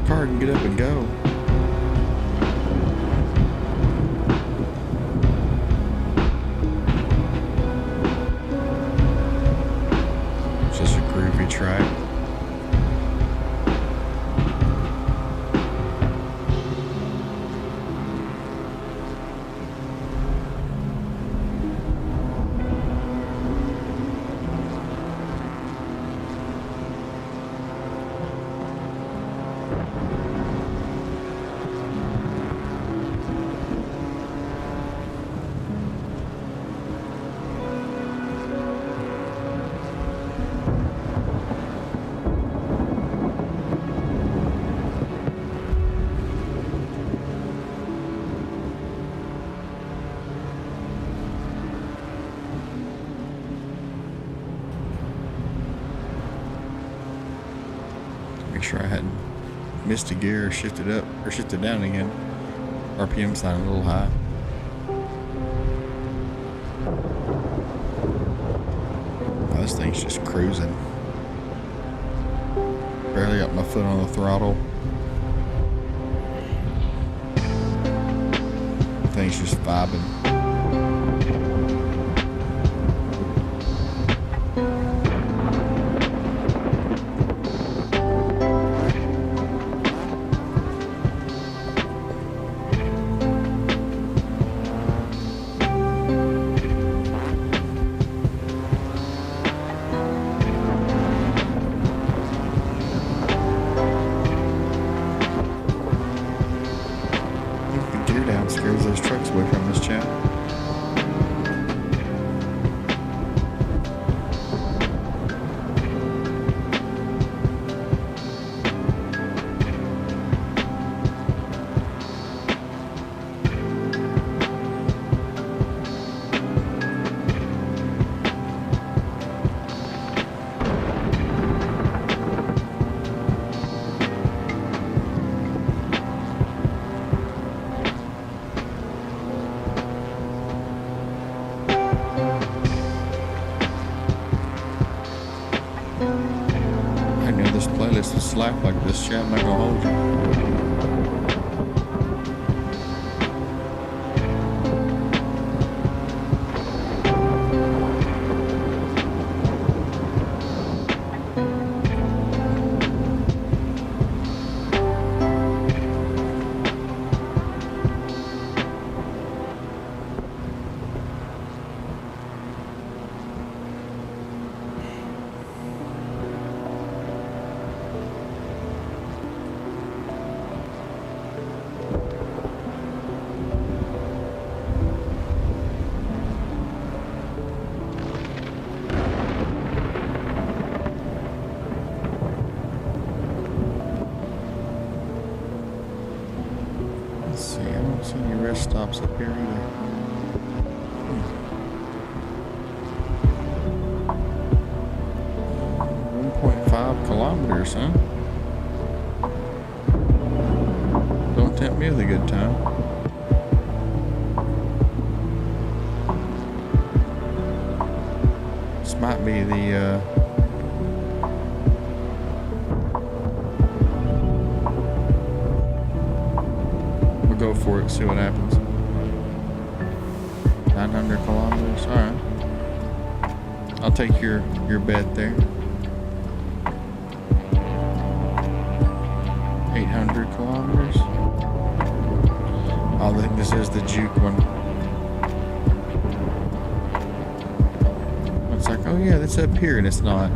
Car can get up and go. It's just a groovy track. Make sure I hadn't missed a gear or shifted up or shifted down again. RPM sounded a little high. Oh, this thing's just cruising. Barely got my foot on the throttle. Thing's just vibing. Scares those trucks away from us, chat. Playlist will slap like this, chat. I'm not gonna hold you. See any rest stops up here either. 1.5 kilometers, huh? Don't tempt me with a good time. This might be the go for it, see what happens. 900 kilometers, alright. I'll take your bet there. 800 kilometers. I think this is the juke one. It's like, oh yeah, that's up here, and it's not.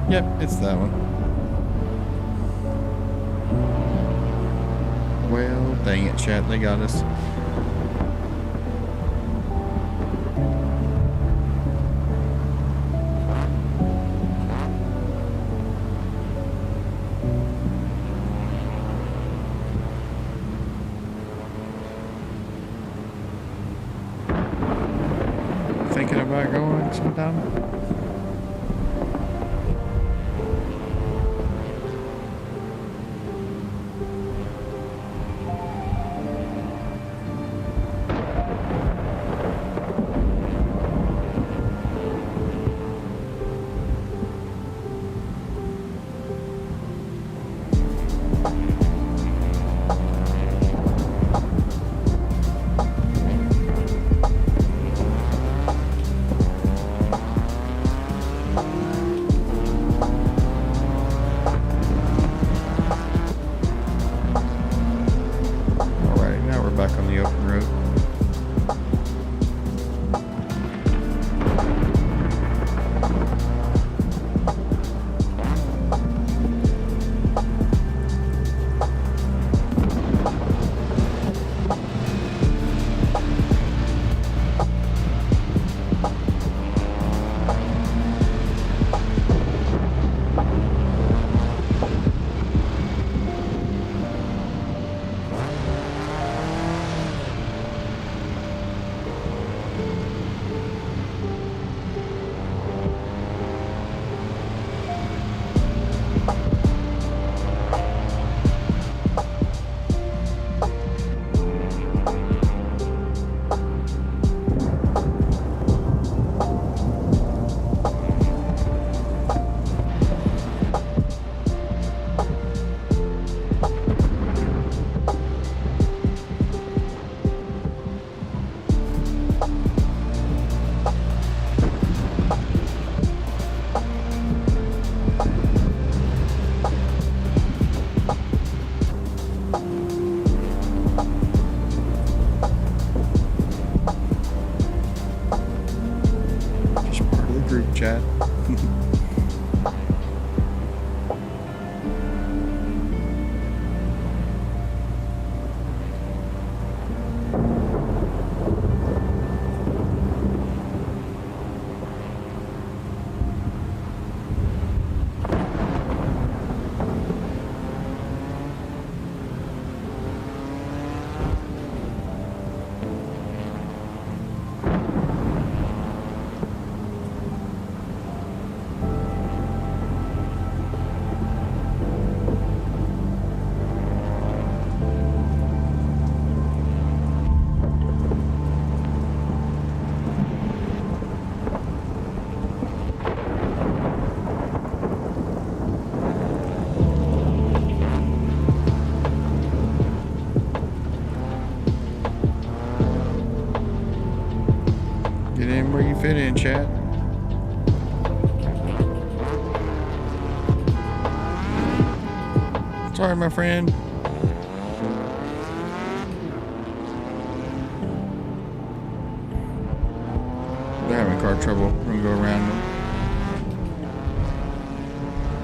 Yep, it's that one. Well, dang it, chat, they got us. Thinking about going sometime? Chat. Get in where you fit in, chat. Sorry, my friend. They're having car trouble. We're gonna go around them.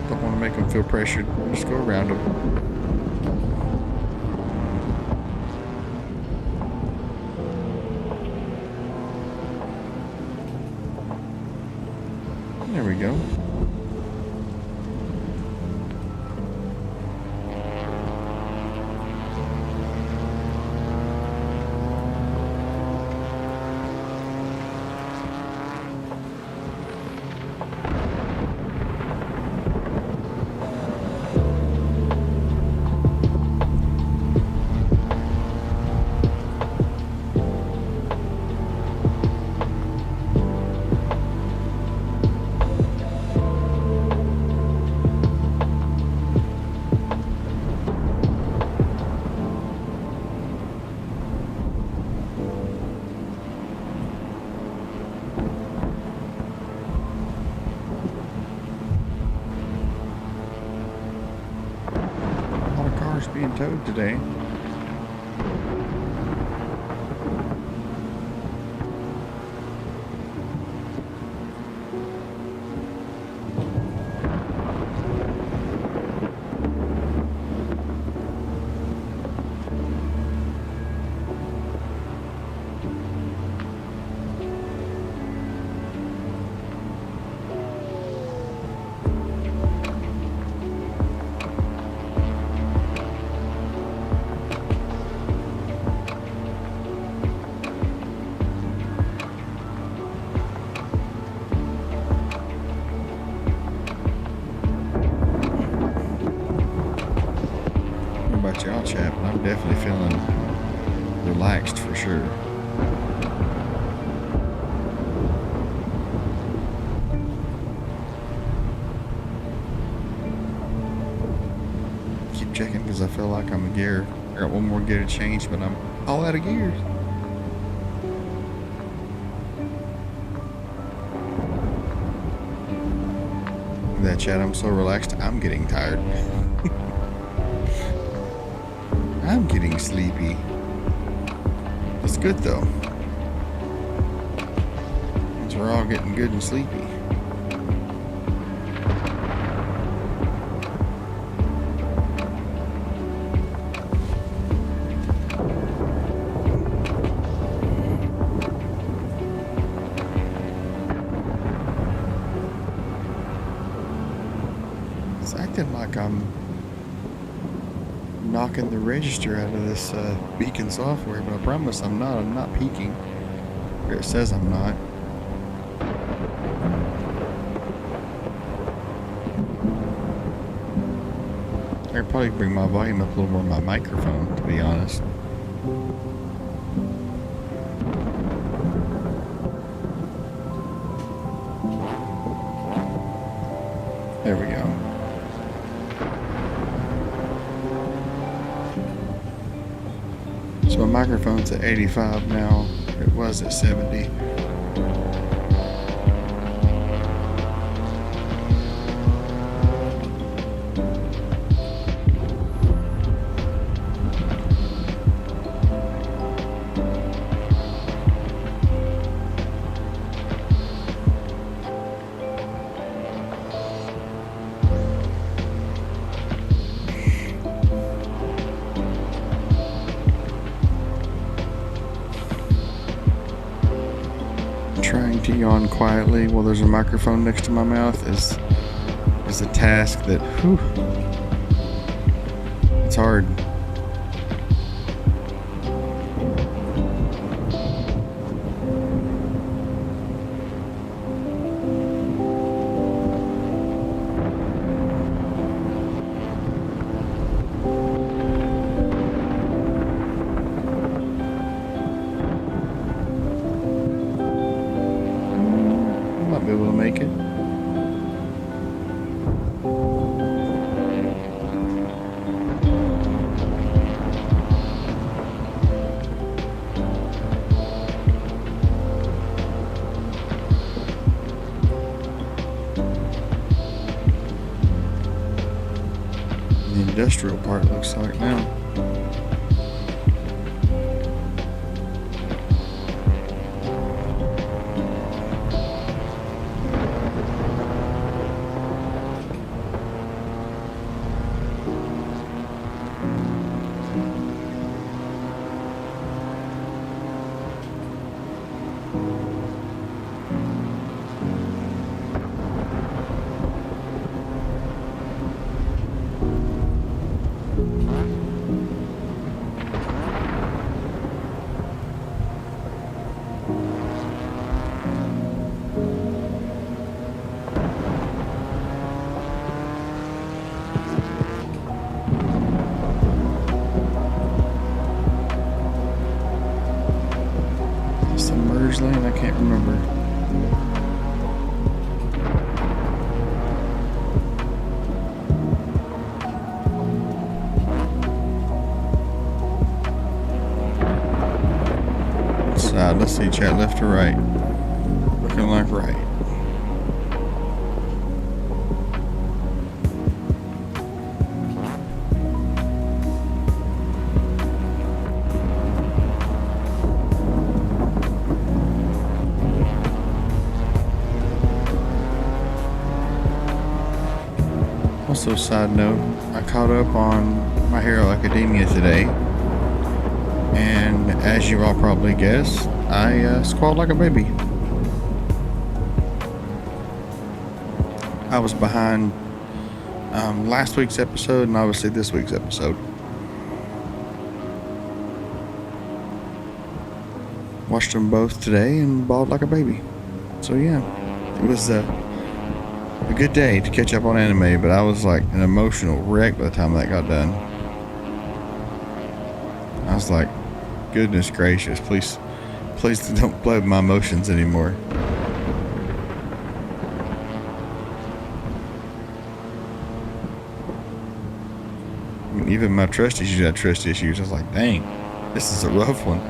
Don't want to make them feel pressured. Just go around them. There we go. towed today. About y'all, chap, but I'm definitely feeling relaxed for sure. Keep checking because I feel like I'm a gear. I got one more gear to change, but I'm all out of gears. Look at that, chat. I'm so relaxed. I'm getting tired. I'm getting sleepy. It's good though. Means we're all getting good and sleepy. It's acting like I'm knocking the register out of this beacon software, but I promise I'm not. I'm not peaking. Or it says I'm not. I could probably bring my volume up a little more on my microphone, to be honest. There we go. So my microphone's at 85 now. It was at 70. Trying to yawn quietly while there's a microphone next to my mouth is a task that, whew, it's hard. Be able to make it. The industrial part looks like now. Submerged lane? I can't remember. Let's see, chat, left or right? Looking like right. Also, side note, I caught up on My Hero Academia today, and as you all probably guessed, I squalled like a baby. I was behind last week's episode and obviously this week's episode. Watched them both today and bawled like a baby. So yeah, it was a good day to catch up on anime, but I was like an emotional wreck by the time that got done. I was like, goodness gracious, please don't play with my emotions anymore. I mean, even my trust issues had trust issues. I was like, dang, this is a rough one.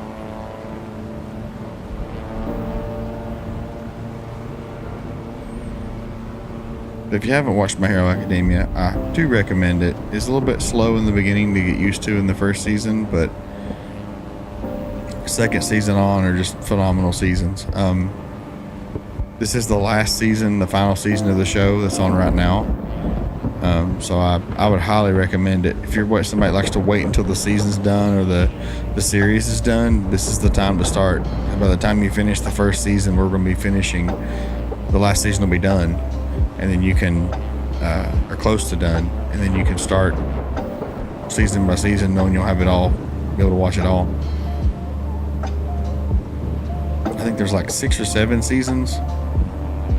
If you haven't watched My Hero Academia, I do recommend it. It's a little bit slow in the beginning to get used to in the first season, but second season on are just phenomenal seasons. This is the last season, the final season of the show that's on right now. So I would highly recommend it. If you're somebody that likes to wait until the season's done or the series is done, this is the time to start. And by the time you finish the first season, we're going to be finishing. The last season will be done. And then you can, or close to done, and then you can start season by season, knowing you'll have it all, be able to watch it all. I think there's like 6 or 7 seasons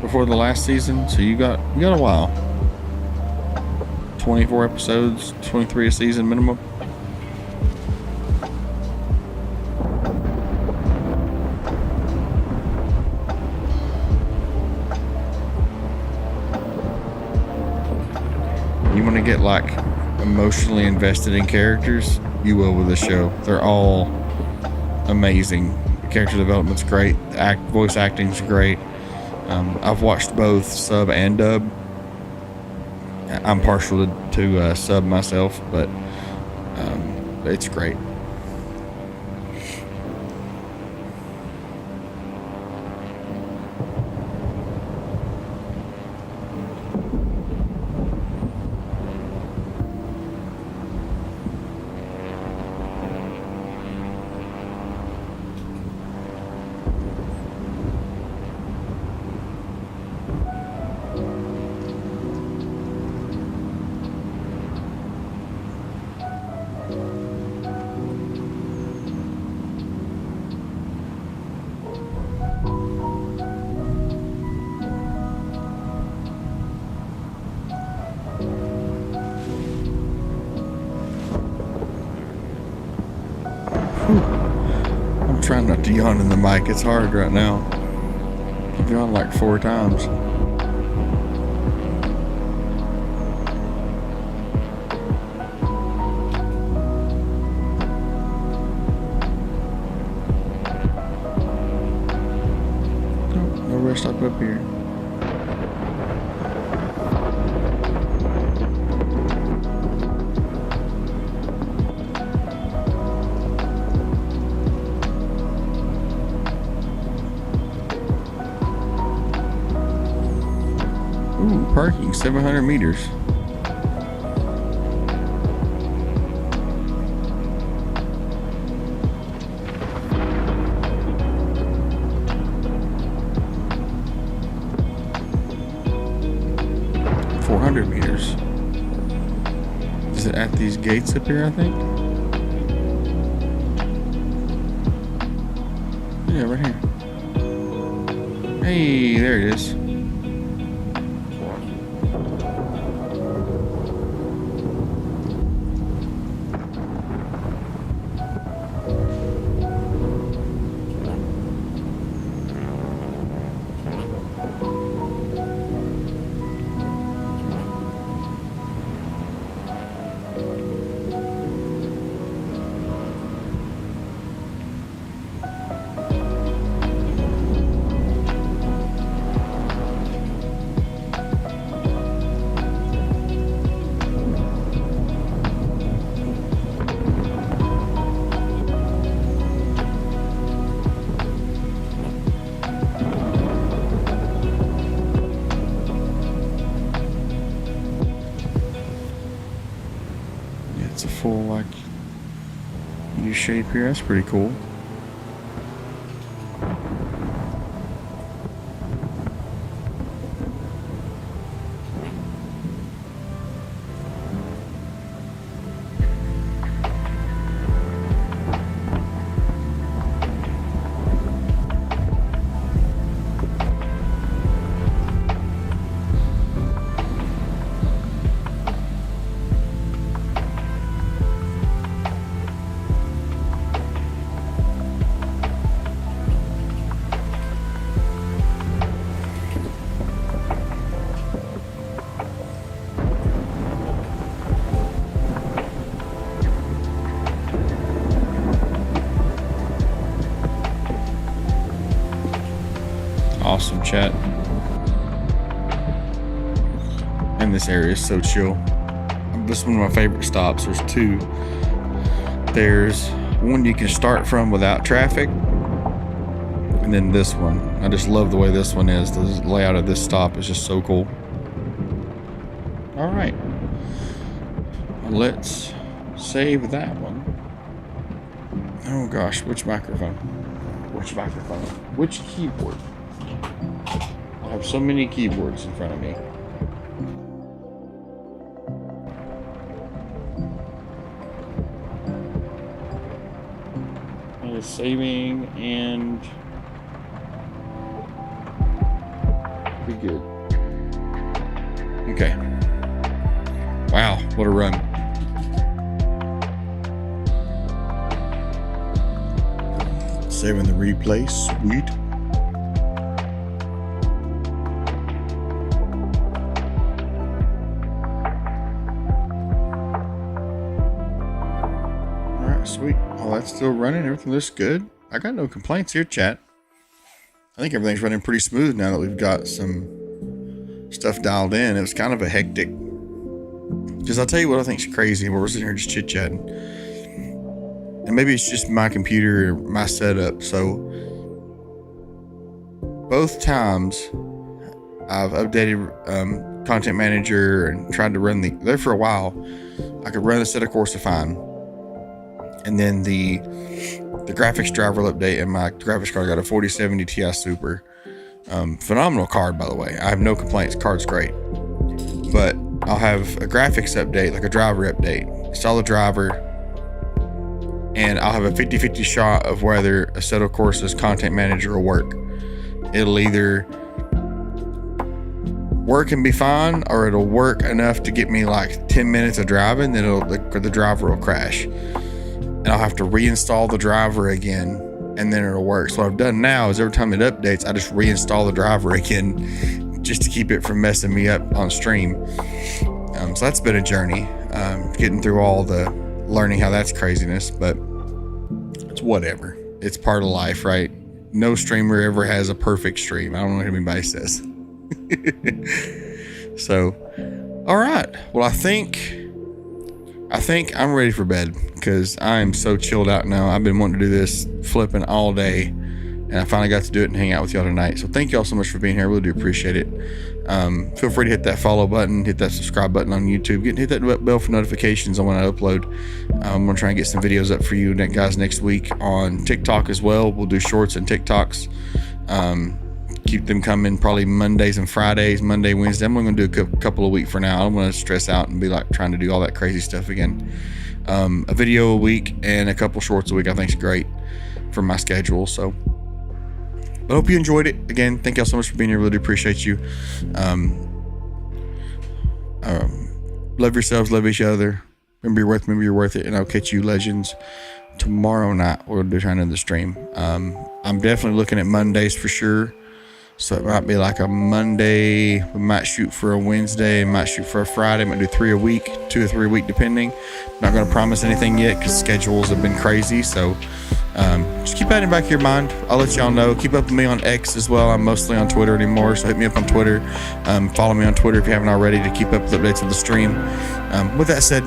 before the last season, so you got a while. 24 episodes, 23 a season minimum. You want to get like emotionally invested in characters, you will with the show. They're all amazing. The character development's great. The voice acting's great. I've watched both sub and dub. I'm partial to sub myself, but it's great. I'm trying not to yawn in the mic. It's hard right now. I've yawned like 4 times. No rest stop up here. Ooh, parking, 700 meters. $400. Is it at these gates up here, I think? Yeah, right here. Hey, there it is. shape here. That's pretty cool. Awesome, chat. And this area is so chill. This is one of my favorite stops. There's two. There's one you can start from without traffic, and then this one. I just love the way this one is. The layout of this stop is just so cool. All right, let's save that one. Oh gosh, which microphone? Which microphone? Which keyboard? I have so many keyboards in front of me. Saving and be good. Okay. Wow, what a run. Saving the replay, sweet. Sweet. Oh, that's still running. Everything looks good. I got no complaints here, chat. I think everything's running pretty smooth now that we've got some stuff dialed in. It was kind of a hectic. Because I'll tell you what I think's crazy. We're sitting here just chit-chatting. And maybe it's just my computer or my setup. So both times I've updated Content Manager and tried to run there for a while. I could run the Assetto Corsa fine. And then the graphics driver will update, and my graphics card got a 4070 Ti Super. Phenomenal card, by the way. I have no complaints. Card's great. But I'll have a graphics update, like a driver update. Install the driver, and I'll have a 50-50 shot of whether Assetto Corsa's Content Manager will work. It'll either work and be fine, or it'll work enough to get me like 10 minutes of driving, then the driver will crash. And I'll have to reinstall the driver again, and then it'll work. So what I've done now is every time it updates, I just reinstall the driver again just to keep it from messing me up on stream. So that's been a journey, getting through all the learning how that's craziness, but it's whatever. It's part of life, right? No streamer ever has a perfect stream. I don't know what anybody says. So, all right. Well, I think I'm ready for bed because I am so chilled out now. I've been wanting to do this flipping all day, and I finally got to do it and hang out with y'all tonight. So thank y'all so much for being here. I really do appreciate it. Feel free to hit that follow button, hit that subscribe button on YouTube, hit that bell for notifications on when I upload. I'm gonna try and get some videos up for you guys next week on TikTok as well. We'll do shorts and TikToks. Keep them coming probably Mondays and Fridays, Monday, Wednesday. I'm only going to do a couple a week for now. I don't want to stress out and be like trying to do all that crazy stuff again. A video a week and a couple shorts a week I think is great for my schedule. So I hope you enjoyed it. Again, thank y'all so much for being here. Really do appreciate you. Love yourselves, love each other. Remember you're worth it. And I'll catch you legends tomorrow night. We'll do trying to the stream. I'm definitely looking at Mondays for sure. So it might be like a Monday, we might shoot for a Wednesday, might shoot for a Friday, might do 3 a week, 2 or 3 a week depending. Not going to promise anything yet because schedules have been crazy. So just keep that in the back of your mind. I'll let y'all know. Keep up with me on X as well. I'm mostly on Twitter anymore, so hit me up on Twitter. Follow me on Twitter if you haven't already to keep up with updates of the stream. With that said,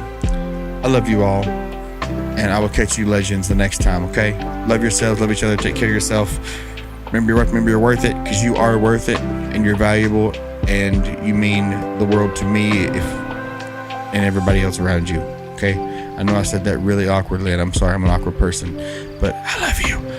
I love you all, and I will catch you legends the next time, okay? Love yourselves, love each other, take care of yourself. Remember you're worth it, because you are worth it, and you're valuable, and you mean the world to me and everybody else around you, okay? I know I said that really awkwardly, and I'm sorry, I'm an awkward person, but I love you.